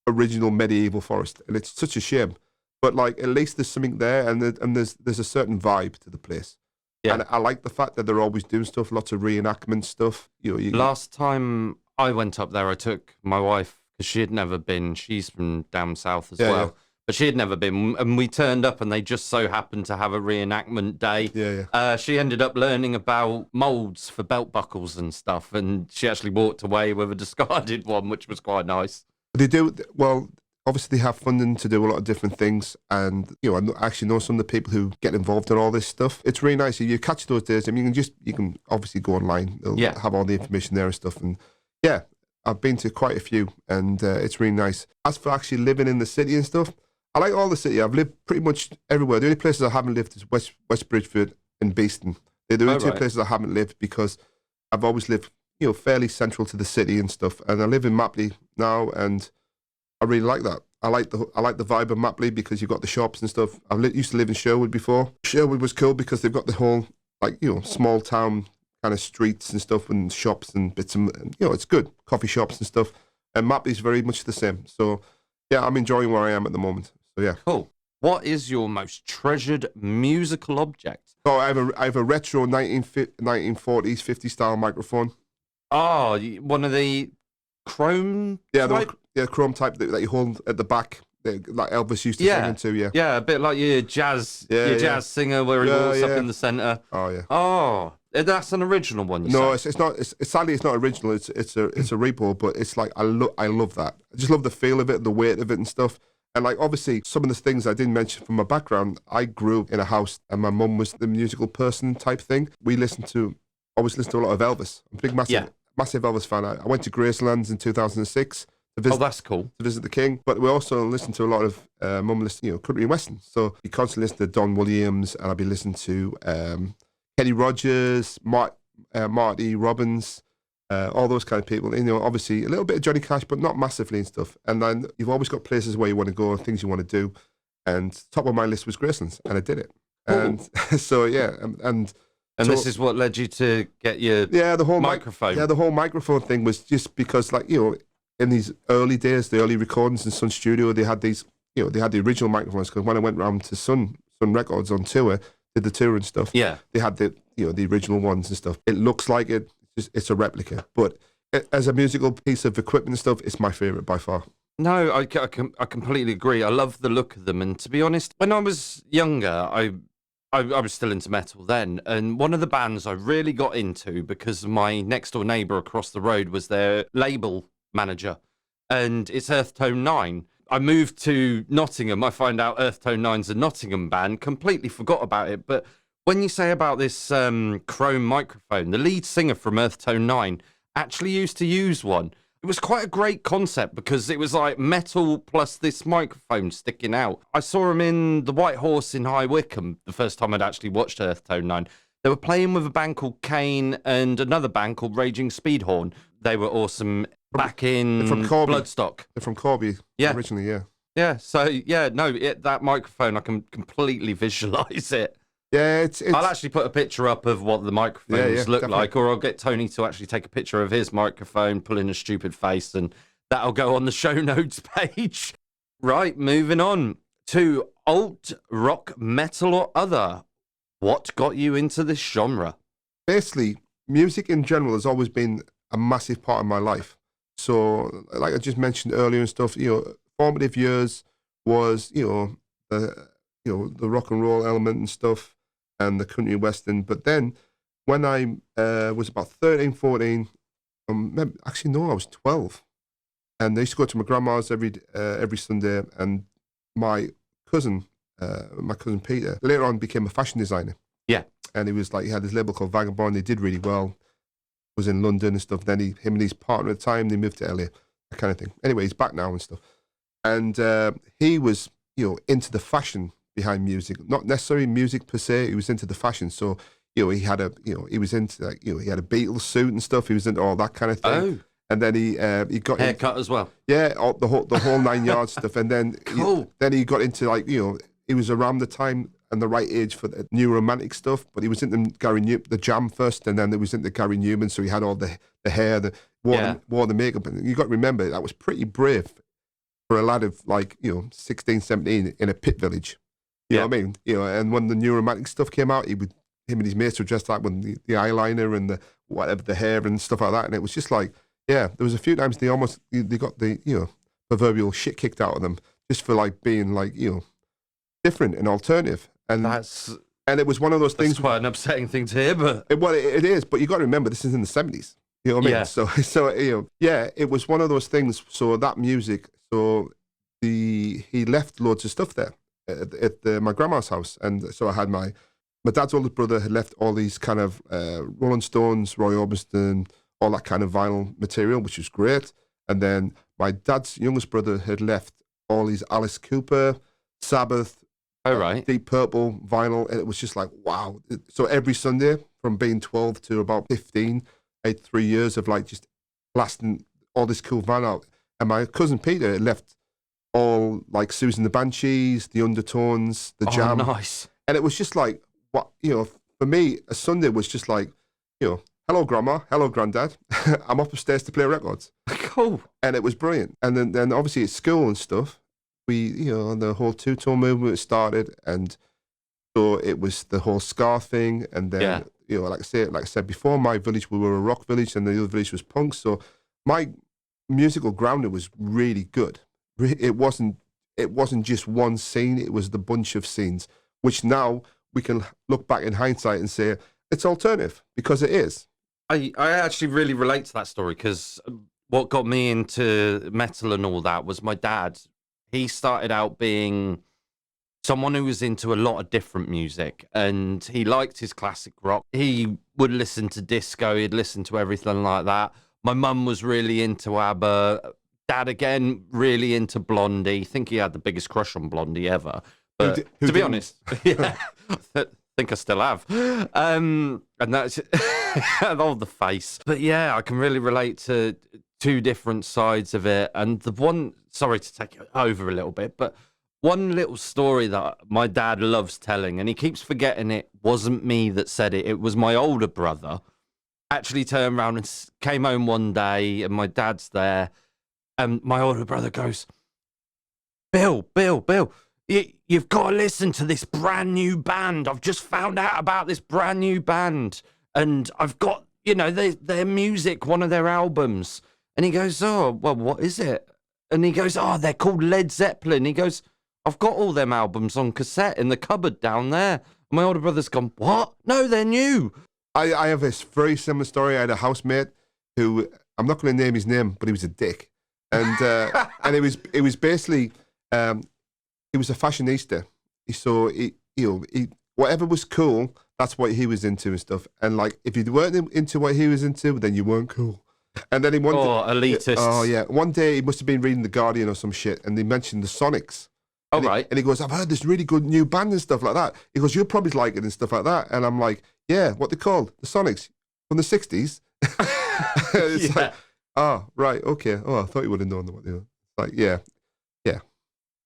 original medieval forest, and it's such a shame. But like, at least there's something there, and there's a certain vibe to the place. Yeah. And I like the fact that they're always doing stuff, lots of reenactment stuff. Last time I went up there, I took my wife, because she had never been. She's from down south as well. Yeah. But she had never been, and we turned up, and they just so happened to have a reenactment day. Yeah. She ended up learning about moulds for belt buckles and stuff, and she actually walked away with a discarded one, which was quite nice. They do, well, obviously they have funding to do a lot of different things, and I actually know some of the people who get involved in all this stuff. It's really nice. If you catch those days, I mean, you can obviously go online. They'll have all the information there and stuff, and I've been to quite a few, and it's really nice. As for actually living in the city and stuff, I like all the city. I've lived pretty much everywhere. The only places I haven't lived is West Bridgeford and Beeston. They're the only two places I haven't lived because I've always lived, fairly central to the city and stuff. And I live in Mapley now, and I really like that. I like the vibe of Mapley because you've got the shops and stuff. I used to live in Sherwood before. Sherwood was cool because they've got the whole small town kind of streets and stuff and shops and bits and it's good, coffee shops and stuff. And Mapley's very much the same. So yeah, I'm enjoying where I am at the moment. So yeah. Cool. What is your most treasured musical object? So I have a retro 1940s, 50 style microphone. Oh, one of the chrome type? Chrome type that you hold at the back, like Elvis used to sing into. Yeah, a bit like your jazz singer where he walks up in the centre. Oh yeah. Oh, that's an original one. It's not. Sadly, it's not original. It's a repo, but it's like I love that. I just love the feel of it, the weight of it, and stuff. And like obviously, some of the things I didn't mention from my background. I grew up in a house, and my mum was the musical person type thing. We always listened to a lot of Elvis. I'm a big, massive Elvis fan. I went to Gracelands in 2006. That's cool. To visit the King. But we also listened to a lot of mum listened, country and western. So we constantly listened to Don Williams, and I'd be listening to Kenny Rogers, Marty Robbins, all those kind of people. Obviously a little bit of Johnny Cash, but not massively and stuff. And then you've always got places where you want to go, things you want to do. And top of my list was Gracelands, and I did it. Cool. And so yeah, and so, this is what led you to get your the whole microphone. The whole microphone thing was just because, in these early days, the early recordings in Sun Studio, they had these, they had the original microphones. Because when I went round to Sun Records on tour, did the tour and stuff. Yeah, they had the original ones and stuff. It looks like it's a replica, but as a musical piece of equipment and stuff, it's my favorite by far. No, I completely agree. I love the look of them, and to be honest, when I was younger, I was still into metal then, and one of the bands I really got into because my next door neighbour across the road was their label manager, and it's Earth Tone 9. I moved to Nottingham. I find out Earth Tone 9's a Nottingham band. Completely forgot about it. But when you say about this chrome microphone, the lead singer from Earth Tone 9 actually used to use one. It was quite a great concept because it was like metal plus this microphone sticking out. I saw him in the White Horse in High Wycombe the first time I'd actually watched Earth Tone 9. They were playing with a band called Kane and another band called Raging Speedhorn. They were awesome back in Bloodstock. They're from Corby originally, yeah. Yeah, so, that microphone, I can completely visualise it. Yeah, it's I'll actually put a picture up of what the microphones look like, or I'll get Tony to actually take a picture of his microphone, pull in a stupid face, and that'll go on the show notes page. Right, moving on to alt, rock, metal, or other. What got you into this genre? Basically, music in general has always been a massive part of my life. So, like I just mentioned earlier and stuff, formative years was, the rock and roll element and stuff, and the country western. But then when I was about 13, 14, I was 12. And I used to go to my grandma's every Sunday, and my cousin Peter, later on became a fashion designer. Yeah. And he had his label called Vagabond. He did really well. Was in London and stuff. Then him and his partner at the time, they moved to LA, that kind of thing. Anyway, he's back now and stuff. And he was, into the fashion behind music, not necessarily music per se. He was into the fashion. So, he had he was into he had a Beatles suit and stuff. He was into all that kind of thing. Oh. And then he got haircut as well. Yeah, the whole 9 yards stuff. And then cool. Then he got into he was around the time and the right age for the new romantic stuff, but he was into the Jam first, and then he was into Gary Newman, so he had all the hair, wore the makeup. And you got to remember, that was pretty brave for a lad of 16, 17 in a pit village. You know what I mean? And when the new romantic stuff came out, him and his mates were dressed like with the eyeliner and the hair and stuff like that. And it was just there was a few times they got the, proverbial shit kicked out of them just for being different and alternative. And it was one of those things. That's quite an upsetting thing to hear, but it is. But you got to remember, this is in the 70s. You know what I mean? Yeah. So it was one of those things. So that music. So he left loads of stuff there at my grandma's house, and so I had my dad's older brother had left all these kind of Rolling Stones, Roy Orbison, all that kind of vinyl material, which was great. And then my dad's youngest brother had left all these Alice Cooper, Sabbath, Oh, right. Deep Purple, vinyl, and it was just like, wow. So every Sunday from being 12 to about 15, I had 3 years of like just blasting all this cool vinyl out. And my cousin Peter left all like Susan the Banshees, the Undertones, the Jam. Oh, nice. And it was just like, what, for me, a Sunday was just like, hello, Grandma, hello, Granddad. I'm up upstairs to play records. Cool. And it was brilliant. And then obviously at school and stuff, we, the whole two-tone movement started. And so it was the whole ska thing. And then, like I said before, my village, we were a rock village and the other village was punk. So my musical grounding was really good. It wasn't just one scene, it was the bunch of scenes, which now we can look back in hindsight and say it's alternative, because it is. I actually really relate to that story, because what got me into metal and all that was my dad. He started out being someone who was into a lot of different music, and he liked his classic rock. He would listen to disco, he'd listen to everything like that. My mum was really into ABBA. Dad, again, really into Blondie. I think he had the biggest crush on Blondie ever. But to be honest, yeah, I think I still have. And that's all the face. But yeah, I can really relate to two different sides of it. And the one, sorry to take it over a little bit, but one little story that my dad loves telling, and he keeps forgetting it wasn't me that said it. It was my older brother. Actually turned around and came home one day, and my dad's there. And my older brother goes, Bill, you've got to listen to this brand new band. I've just found out about this brand new band. And I've got, their music, one of their albums. And he goes, oh, well, what is it? And he goes, oh, they're called Led Zeppelin. He goes, I've got all them albums on cassette in the cupboard down there. And my older brother's gone, what? No, they're new. I have this very similar story. I had a housemate who, I'm not going to name his name, but he was a dick. And and it was basically he was a fashionista. So he whatever was cool, that's what he was into and stuff. And like if you weren't into what he was into, then you weren't cool. And then he elitist. Oh yeah, one day he must have been reading The Guardian or some shit, and they mentioned the Sonics. Oh right. And he goes, I've heard this really good new band and stuff like that. He goes, you'll probably like it and stuff like that. And I'm like, yeah, what they called? The Sonics from the 60s. It's like, oh, right, okay. Oh, I thought you would have known what they were. Like, yeah.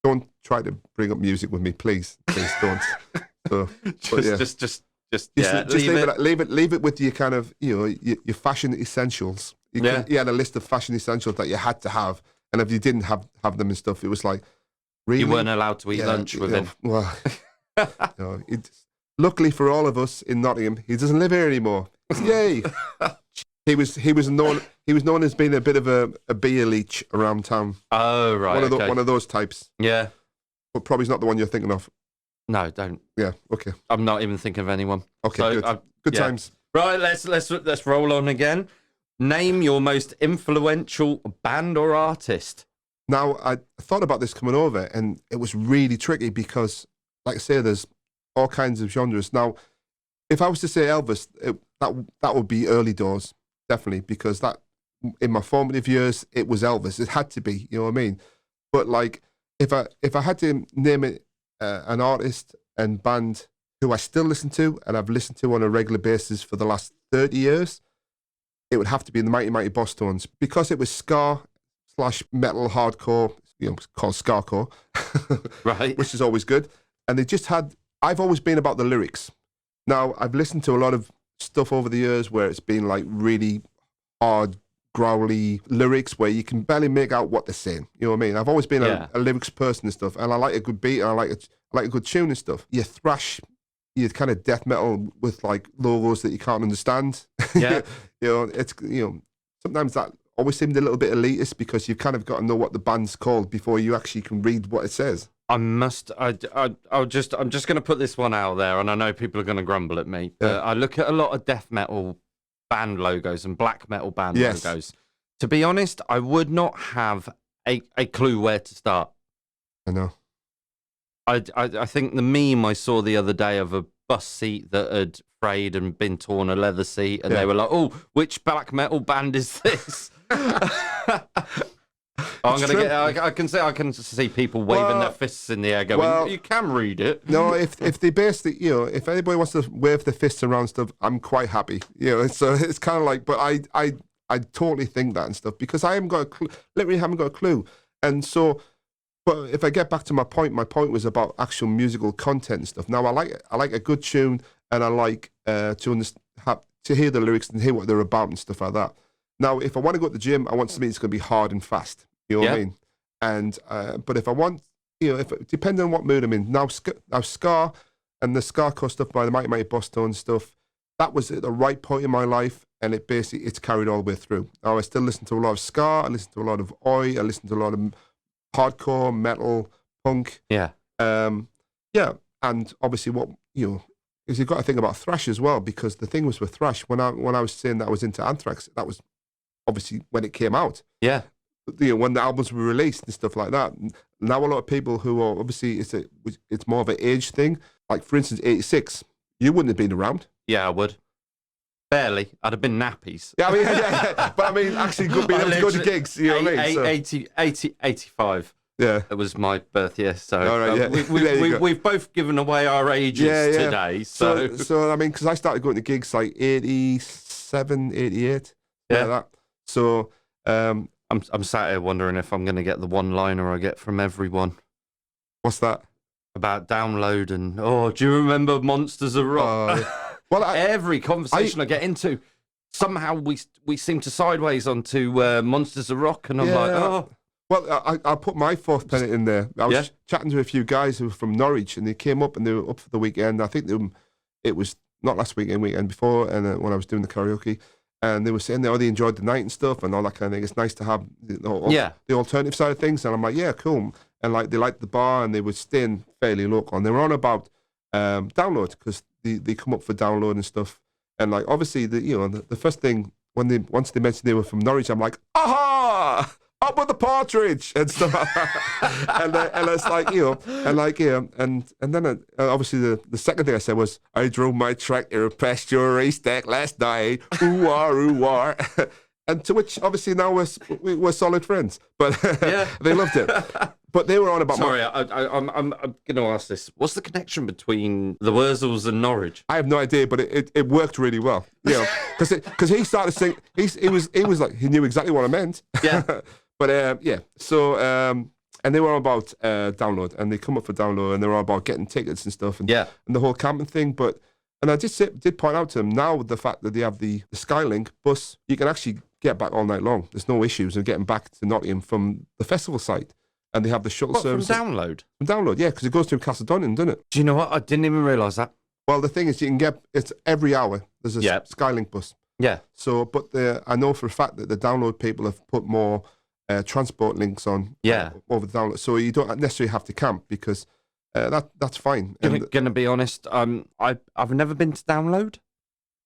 Don't try to bring up music with me, please. Please don't. So, just leave it with your kind of, your fashion essentials. You had a list of fashion essentials that you had to have, and if you didn't have them and stuff, it was like, really? You weren't allowed to eat lunch with him. Well, luckily for all of us in Nottingham, he doesn't live here anymore. Yay! He was known as being a bit of a beer leech around town. Oh right, one of those types. Yeah, but probably not the one you're thinking of. No, don't. Yeah, okay. I'm not even thinking of anyone. Okay, so, good times. Right, let's roll on again. Name your most influential band or artist. Now, I thought about this coming over, and it was really tricky because, like I say, there's all kinds of genres. Now, if I was to say Elvis, that would be early doors, definitely, because that in my formative years it was Elvis. It had to be, you know what I mean? But like, if I had to name it an artist and band who I still listen to and I've listened to on a regular basis for the last 30 years, it would have to be the Mighty Mighty Boss Tones, because it was ska / metal hardcore, called skacore, right? Which is always good. And they just had. I've always been about the lyrics. Now I've listened to a lot of stuff over the years where it's been like really hard, growly lyrics where you can barely make out what they're saying. You know what I mean? I've always been a lyrics person and stuff, and I like a good beat and I like a good tune and stuff. You thrash, you kind of death metal with like logos that you can't understand. Yeah, it's sometimes that always seemed a little bit elitist because you've kind of got to know what the band's called before you actually can read what it says. I'm just going to put this one out there, and I know people are going to grumble at me, but I look at a lot of death metal band logos and black metal band logos. To be honest, I would not have a clue where to start. I know. I think the meme I saw the other day of a bus seat that had frayed and been torn, a leather seat, and they were like, oh, which black metal band is this? I'm gonna get. I can see people waving their fists in the air, going, "You can read it." No, if they basically, if anybody wants to wave their fists around stuff, I'm quite happy. So it's kind of like, but I totally think that and stuff because I haven't got a clue. Literally haven't got a clue. And so, but if I get back to my point was about actual musical content and stuff. Now I like a good tune, and I like to hear the lyrics and hear what they're about and stuff like that. Now, if I want to go to the gym, I want something that's going to be hard and fast. You know what I mean? And but if I want, depending on what mood I'm in. Now ska and the ska stuff by the Mighty Mighty Boss Tone stuff, that was at the right point in my life, and it's carried all the way through. Now I still listen to a lot of ska, I listen to a lot of oi, I listen to a lot of hardcore, metal, punk. Yeah. And obviously because you've got to think about thrash as well, because the thing was with thrash, when I was saying that I was into Anthrax, that was obviously when it came out. Yeah. When the albums were released and stuff like that. Now a lot of people who are obviously it's more of an age thing. Like for instance, 86, you wouldn't have been around. Yeah, I would. Barely. I'd have been nappies. Yeah, I mean, but I mean, actually being able to go to gigs. You know what I mean? 85. Yeah, it was my birth year. So all right, we've both given away our ages today. So I mean, because I started going to gigs like 87, 88. Like that. So I'm sat here wondering if I'm going to get the one-liner I get from everyone. What's that? About download and, do you remember Monsters of Rock? Every conversation I get into, somehow we seem to sideways onto Monsters of Rock, and I'm like, oh. Well, I put my fourth pennant in there. I was chatting to a few guys who were from Norwich, and they came up and they were up for the weekend. I think it was not last weekend before, and when I was doing the karaoke. And they were saying they enjoyed the night and stuff and all that kind of thing. It's nice to have the alternative side of things. And I'm like, yeah, cool. And like they liked the bar and they were staying fairly local. And they were on about download because they come up for download and stuff. And like obviously the first thing once they mentioned they were from Norwich, I'm like, aha! Up with the partridge and stuff, and it's like and then obviously the second thing I said was I drove my tractor past your race deck last night, ooh are, and to which obviously now we're solid friends, but they loved it. But they were on about. Sorry, I'm going to ask this. What's the connection between the Wurzels and Norwich? I have no idea, but it worked really well. Because he started singing. He was like he knew exactly what I meant. Yeah. But so and they were all about download, and they come up for download, and they were all about getting tickets and stuff, and the whole camping thing. And I did point out to them now the fact that they have the Skylink bus, you can actually get back all night long. There's no issues in getting back to Nottingham from the festival site, and they have the shuttle service. From download? From download, yeah, because it goes through Castledonian, doesn't it? Do you know what? I didn't even realise that. Well, the thing is, it's every hour. There's a Skylink bus. Yeah. So, but I know for a fact that the download people have put more transport links on over the download, so you don't necessarily have to camp because that's fine. Gonna be honest, I've never been to download,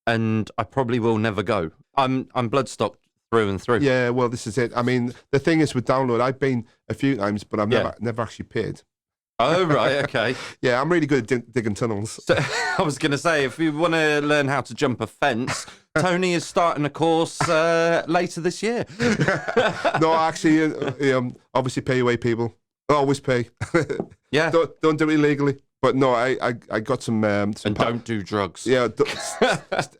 and I probably will never go. I'm Bloodstock through and through. Yeah, well, this is it. I mean, the thing is with download, I've been a few times, but I've never actually paid. Oh, right, okay. Yeah, I'm really good at digging tunnels. So, I was going to say, if you want to learn how to jump a fence, Tony is starting a course later this year. No, actually, obviously pay your way, people. Always pay. Yeah. Don't do it illegally. But no, I got some and don't do drugs. Yeah,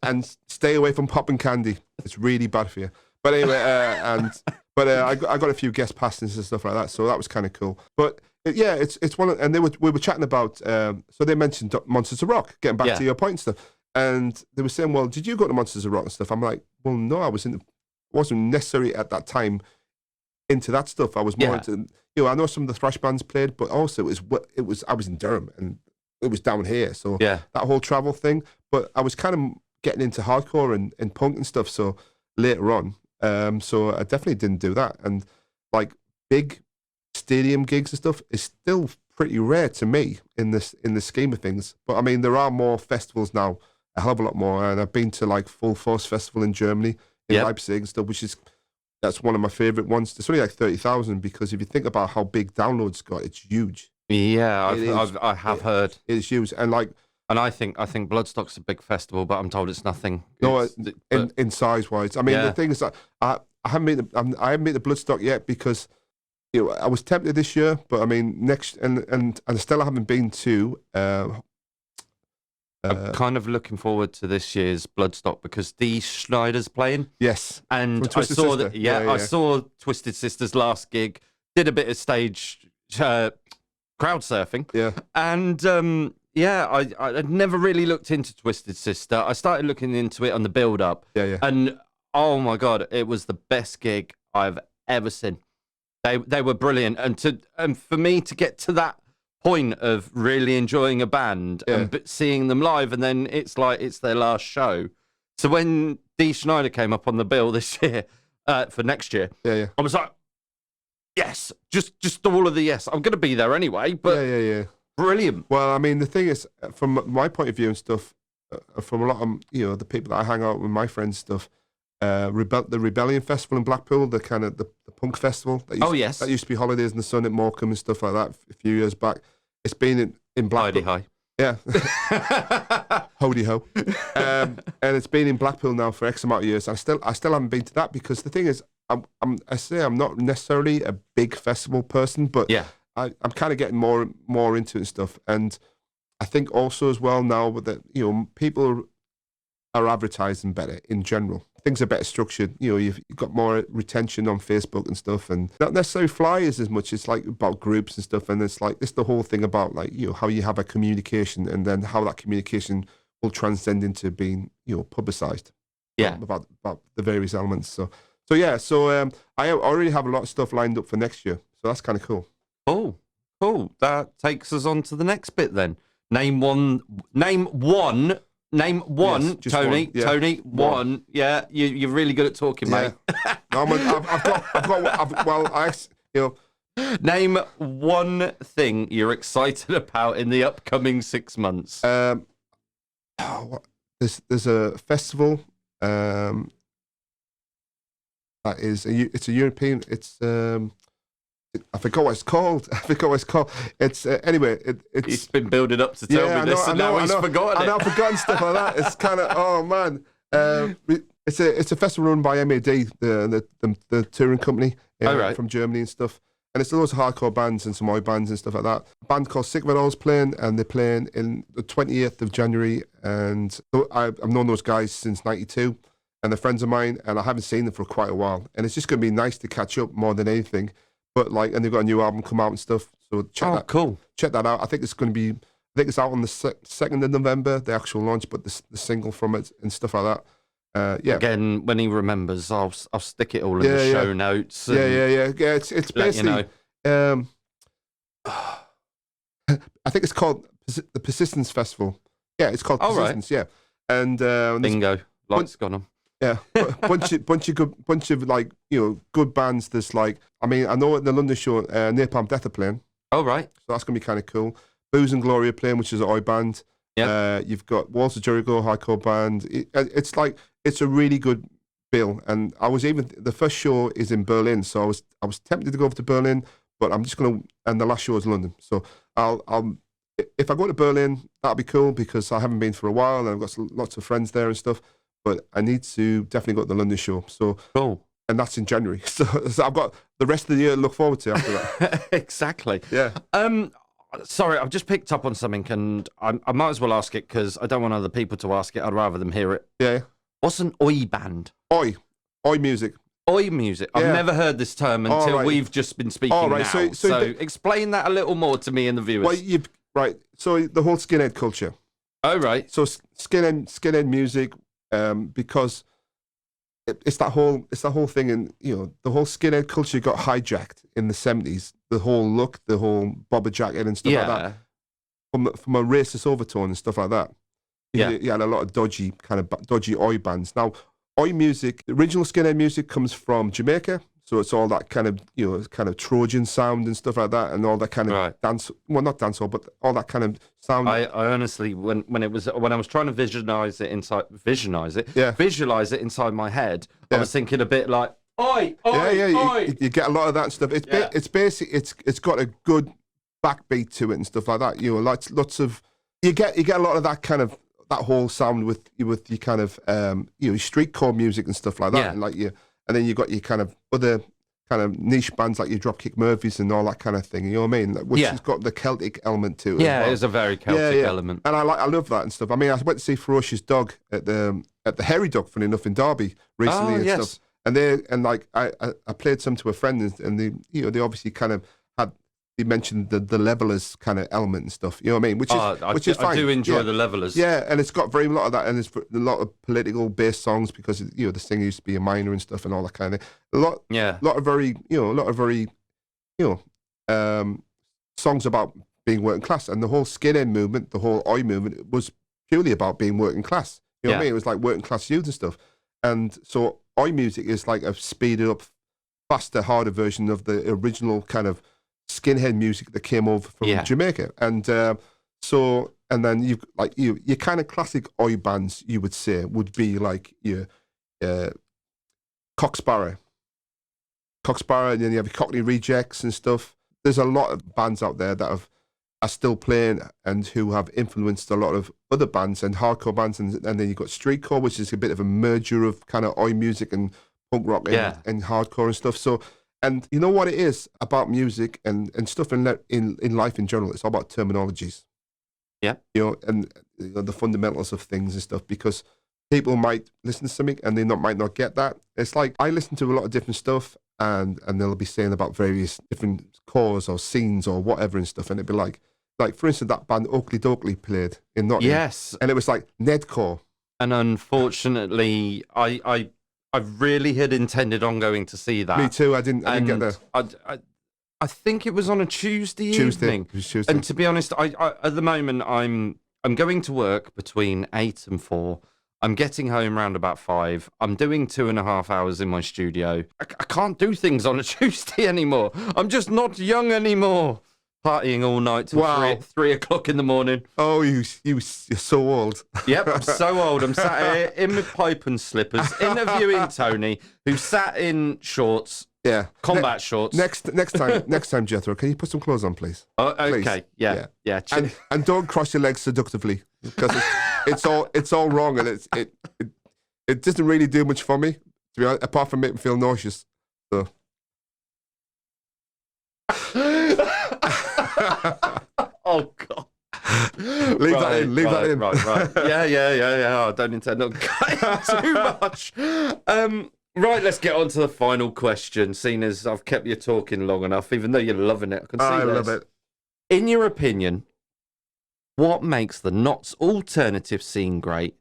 and stay away from popping candy. It's really bad for you. But anyway, I got a few guest passes and stuff like that, so that was kind of cool. But it's one, and we were chatting about. So they mentioned Monsters of Rock. Getting back to your point and stuff, and they were saying, "Well, did you go to Monsters of Rock and stuff?" I'm like, "Well, no, I wasn't necessarily at that time into that stuff. I was more into, I know some of the thrash bands played, but also it was I was in Durham and it was down here, so that whole travel thing. But I was kind of getting into hardcore and punk and stuff. So later on, so I definitely didn't do that. And like big stadium gigs and stuff is still pretty rare to me in the scheme of things. But I mean, there are more festivals now, a hell of a lot more. And I've been to like Full Force Festival in Germany, in Leipzig and stuff, that's one of my favourite ones. It's only like 30,000 because if you think about how big Download's got, it's huge. Yeah, I have heard. It's huge. And I think Bloodstock's a big festival, but I'm told it's nothing. No, in size wise. I mean, the thing is that I haven't made the Bloodstock yet because I was tempted this year, but I mean next and I still haven't been to. I'm kind of looking forward to this year's Bloodstock because Dee Schneider's playing. Yes, and I Twisted saw Sister. that. Yeah, I saw Twisted Sister's last gig. Did a bit of stage crowd surfing. Yeah, and I'd never really looked into Twisted Sister. I started looking into it on the build up. Yeah. And oh my god, it was the best gig I've ever seen. They were brilliant, and for me to get to that point of really enjoying a band and seeing them live, and then it's like it's their last show. So when Dee Schneider came up on the bill this year for next year, I was like, yes, just all of the yes. I'm going to be there anyway. But brilliant. Well, I mean, the thing is, from my point of view and stuff, from a lot of the people that I hang out with, my friends, stuff. The Rebellion Festival in Blackpool, the kind of the punk festival. That used to be Holidays in the Sun at Morecambe and stuff like that a few years back. It's been in Blackpool. Hi. Yeah. Hody ho. And it's been in Blackpool now for X amount of years. I still haven't been to that because the thing is, I'm not necessarily a big festival person, but I'm kind of getting more into it and stuff. And I think also as well now that people are advertising better in general. Things are better structured. You've got more retention on Facebook and stuff, and not necessarily flyers as much. It's like about groups and stuff, and it's the whole thing about how you have a communication, and then how that communication will transcend into being publicized. Yeah, about the various elements. So I already have a lot of stuff lined up for next year. So that's kind of cool. Cool. That takes us on to the next bit then. Name one. Yes, Tony. One. Yeah. Tony, one. Yeah, you're really good at talking, mate. No, Name one thing you're excited about in the upcoming 6 months. There's a festival. That is it's a European. It's I forgot what it's called. It's anyway. It's been building up to tell me this, and now he's forgotten it. I've forgotten stuff like that. It's kind of It's a festival run by MAD, the touring company from Germany and stuff. And it's loads of hardcore bands and some oi bands and stuff like that. A band called Sick of It All's playing, and they're playing in the 28th of January. And I've known those guys since '92, and they're friends of mine, and I haven't seen them for quite a while. And it's just going to be nice to catch up more than anything. But and they've got a new album come out and stuff. So check that out. I think it's going to be. I think it's out on the 2nd of November, the actual launch, but the single from it and stuff like that. Again, when he remembers, I'll stick it all in the show notes. Yeah. It's basically. I think it's called the Persistence Festival. Yeah, it's called Persistence. Right. Yeah, and bingo, lights gone on. Yeah, bunch of good bands. There's I know at the London show, Napalm Death are playing. Oh right, so that's gonna be kind of cool. Booze and Glory are playing, which is an oi band. Yeah, you've got Walls of Jericho, hardcore band. It's a really good bill. And the first show is in Berlin, so I was tempted to go over to Berlin, but I'm just and the last show is London. So if I go to Berlin, that'll be cool because I haven't been for a while, and I've got lots of friends there and stuff. But I need to definitely go to the London show. So cool. And that's in January. So I've got the rest of the year to look forward to after that. Exactly. Yeah. Sorry, I've just picked up on something, and I might as well ask it because I don't want other people to ask it. I'd rather them hear it. Yeah. What's an oi band? Oi music. Oi music. I've never heard this term until we've just been speaking now. So explain that a little more to me and the viewers. Well, So the whole skinhead culture. Oh right. So skinhead music. Because it's that whole thing, and the whole skinhead culture got hijacked in the 70s. The whole look, the whole bobber jacket and stuff like that, from a racist overtone and stuff like that. You had a lot of dodgy oi bands. Now, oi music, the original skinhead music comes from Jamaica. So it's all that kind of Trojan sound and stuff like that, and all that kind of dance. Well, not dancehall, but all that kind of sound. I honestly, when I was trying to visualize it inside my head, I was thinking a bit like oi. You get a lot of that stuff. It's basic. It's got a good backbeat to it and stuff like that. Lots of you get a lot of that kind of that whole sound with your kind of streetcore music and stuff like that. And and then you got your kind of other kind of niche bands like your Dropkick Murphys and all that kind of thing. You know what I mean? Which has got the Celtic element to it. Yeah, as well. it's a very Celtic element. And I love that and stuff. I mean, I went to see Ferocious Dog at the Hairy Dog, funny enough, in Derby recently and stuff. And I played some to a friend, and they obviously kind of he mentioned the levelers kind of element and stuff. You know what I mean? Which is fine. I do enjoy the levelers. Yeah, and it's got very lot of that, and it's a lot of political based songs because the singer used to be a miner and stuff and all that kind of thing. A lot of very songs about being working class, and the whole skinhead movement, the whole Oi movement was purely about being working class. You know what I mean? It was like working class youth and stuff. And so Oi music is like a speeded up, faster, harder version of the original kind of skinhead music that came over from Jamaica. And and then your kind of classic Oi bands, you would say, would be like your Cocksparrow, and then you have your Cockney Rejects and stuff. There's a lot of bands out there that are still playing and who have influenced a lot of other bands and hardcore bands, and then you've got streetcore, which is a bit of a merger of kind of Oi music and punk rock and hardcore and stuff. So, and you know what it is about music and stuff in life in general, it's all about terminologies. Yeah. And the fundamentals of things and stuff, because people might listen to something and they might not get that. It's like I listen to a lot of different stuff and they'll be saying about various different cores or scenes or whatever and stuff, and it'd be like for instance, that band Oakley Dokley played in Nottingham. Yes. And it was like Nedcore. And unfortunately, I really had intended on going to see that. Me too. I didn't get there. I think it was on a Tuesday evening. It was Tuesday. And to be honest, I at the moment I'm going to work between 8 and 4. I'm getting home around about 5. I'm doing 2.5 hours in my studio. I can't do things on a Tuesday anymore. I'm just not young anymore. Partying all night till 3 o'clock in the morning. Oh, you're so old. Yep, I'm so old. I'm sat here in my pipe and slippers interviewing Tony, who sat in shorts. Yeah, combat shorts. Next time, Jethro, can you put some clothes on, please? Oh, okay. Please. Yeah. And don't cross your legs seductively, because it's all wrong, and it doesn't really do much for me, to be honest, apart from making me feel nauseous. So. Oh God. Leave that in. Right. Yeah. I don't intend on cutting too much. Right, let's get on to the final question, seeing as I've kept you talking long enough, even though you're loving it. I love it. In your opinion, what makes the Notts alternative scene great?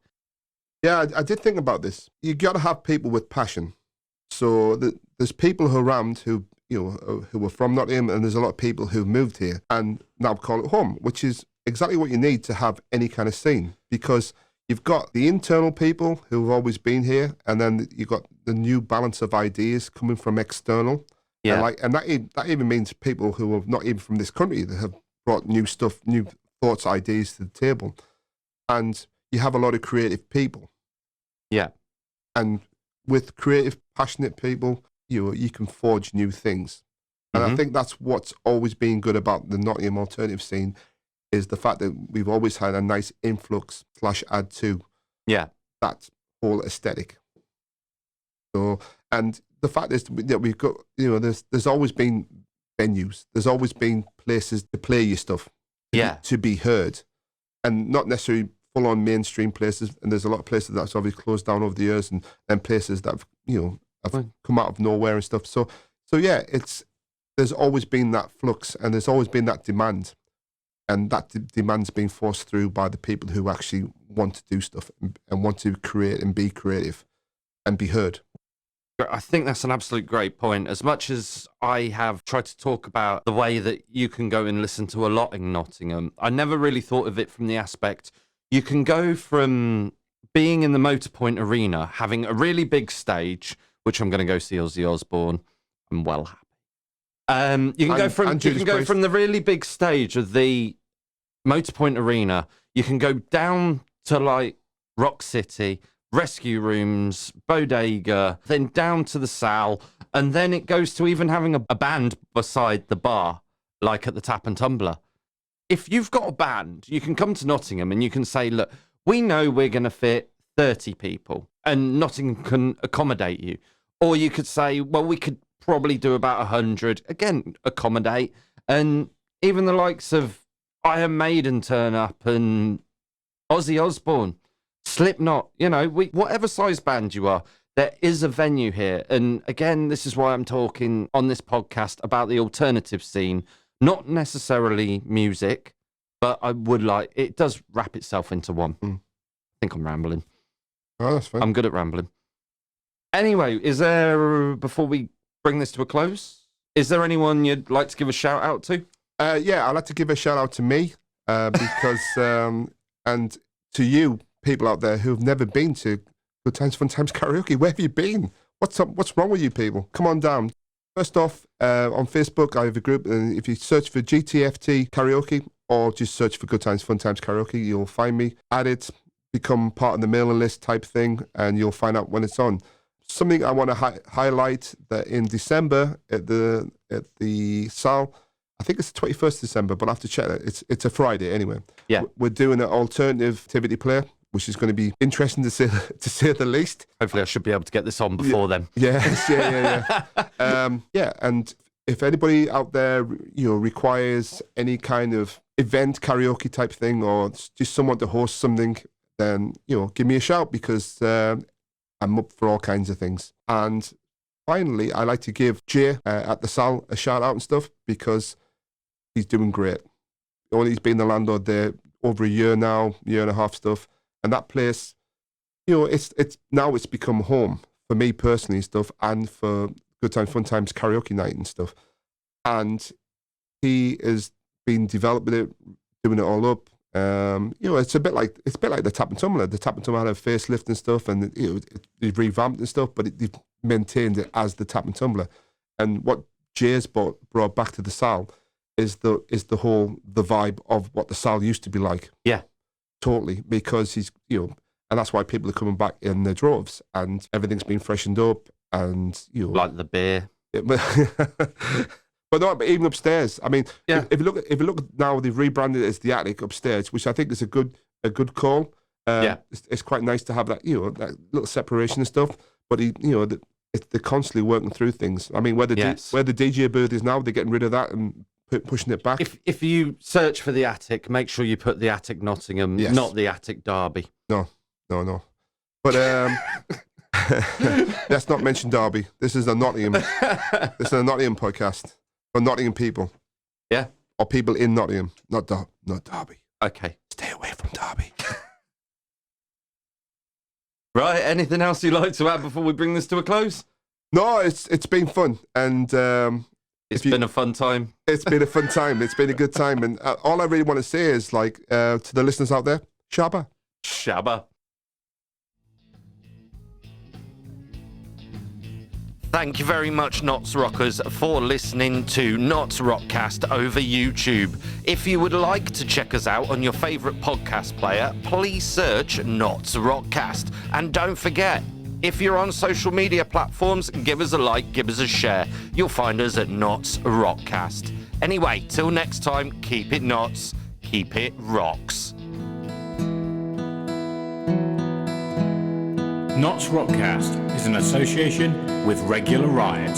Yeah, I did think about this. You got to have people with passion. So there's people around who were from Nottingham, and there's a lot of people who moved here and now call it home, which is exactly what you need to have any kind of scene, because you've got the internal people who have always been here, and then you've got the new balance of ideas coming from external. Yeah. And that even means people who are not even from this country that have brought new stuff, new thoughts, ideas to the table. And you have a lot of creative people. Yeah. And with creative, passionate people, you can forge new things. And I think that's what's always been good about the Nottingham alternative scene, is the fact that we've always had a nice influx / add to that whole aesthetic. So, and the fact is that we've got, there's always been venues, there's always been places to play your stuff, to be heard, and not necessarily full on mainstream places. And there's a lot of places that's obviously closed down over the years, and then places that have come out of nowhere and stuff. So yeah, there's always been that flux, and there's always been that demand. And that demand's being forced through by the people who actually want to do stuff and want to create and be creative and be heard. I think that's an absolute great point. As much as I have tried to talk about the way that you can go and listen to a lot in Nottingham, I never really thought of it from the aspect you can go from being in the Motorpoint Arena, having a really big stage, which I'm going to go see Ozzy Osbourne. I'm well happy. You can go from the really big stage of the Motorpoint Arena. You can go down to like Rock City, Rescue Rooms, Bodega, then down to the Sal, and then it goes to even having a band beside the bar, like at the Tap and Tumbler. If you've got a band, you can come to Nottingham and you can say, look, we know we're going to fit 30 people and Nottingham can accommodate you. Or you could say, well, we could probably do about 100. Again, accommodate. And even the likes of Iron Maiden turn up and Ozzy Osbourne, Slipknot, whatever size band you are, there is a venue here. And again, this is why I'm talking on this podcast about the alternative scene, not necessarily music, but it does wrap itself into one. I think I'm rambling. Oh, that's fine. I'm good at rambling. Anyway, before we bring this to a close, is there anyone you'd like to give a shout out to? Yeah, I'd like to give a shout out to me because, and to you people out there who've never been to Good Times, Fun Times Karaoke. Where have you been? What's up? What's wrong with you people? Come on down. First off, on Facebook, I have a group, and if you search for GTFT Karaoke or just search for Good Times, Fun Times Karaoke, you'll find me. Add it, become part of the mailing list type thing, and you'll find out when it's on. Something I want to highlight that in December at the Sal, I think it's the 21st December, but I have to check that. It's a Friday anyway. Yeah. We're doing an alternative activity player, which is going to be interesting to say the least. Hopefully I should be able to get this on before then. Yes, yeah. Yeah, and if anybody out there, requires any kind of event karaoke type thing or just someone to host something, then, give me a shout because I'm up for all kinds of things. And finally, I like to give Jay at the Sal a shout out and stuff because he's doing great. He's been the landlord there over a year now, year and a half stuff. And that place, it's become home for me personally and stuff, and for Good Times, Fun Times Karaoke night and stuff. And he has been developing it, doing it all up. It's a bit like the Tap and Tumbler. The Tap and Tumbler had a facelift and stuff, and it revamped and stuff, but they've maintained it as the Tap and Tumbler. And what Jay's brought back to the Sal is the vibe of what the Sal used to be like. Yeah, totally. Because he's and that's why people are coming back in their droves, and everything's been freshened up, and like the beer. But even upstairs. I mean, yeah. If you look now, they've rebranded it as the Attic upstairs, which I think is a good call. It's quite nice to have that that little separation and stuff. But they're constantly working through things. I mean, where the DJ booth is now, they're getting rid of that and pushing it back. If you search for the Attic, make sure you put the Attic Nottingham, not the Attic Derby. No. But let's not mention Derby. This is a Nottingham. This is a Nottingham podcast. For Nottingham people. Yeah. Or people in Nottingham. Not Derby. Okay. Stay away from Derby. Right, anything else you'd like to add before we bring this to a close? No, it's been fun. And it's been a fun time. It's been a fun time. It's been a good time. And all I really want to say is, to the listeners out there, Shabba. Shabba. Thank you very much, Nots Rockers, for listening to NottsRockCast over YouTube. If you would like to check us out on your favourite podcast player, please search NottsRockCast. And don't forget, if you're on social media platforms, give us a like, give us a share. You'll find us at NottsRockCast. Anyway, till next time, keep it Nots, keep it rocks. NottsRockCast is an association with Regular Riot.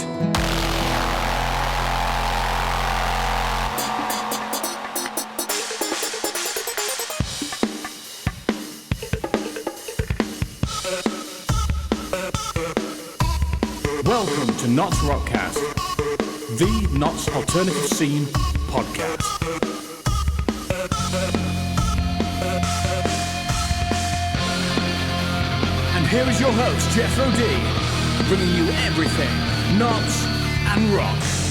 Welcome to NottsRockCast, the Notts Alternative Scene podcast. And here is your host, Jethro D, bringing you everything Notts and Rocks.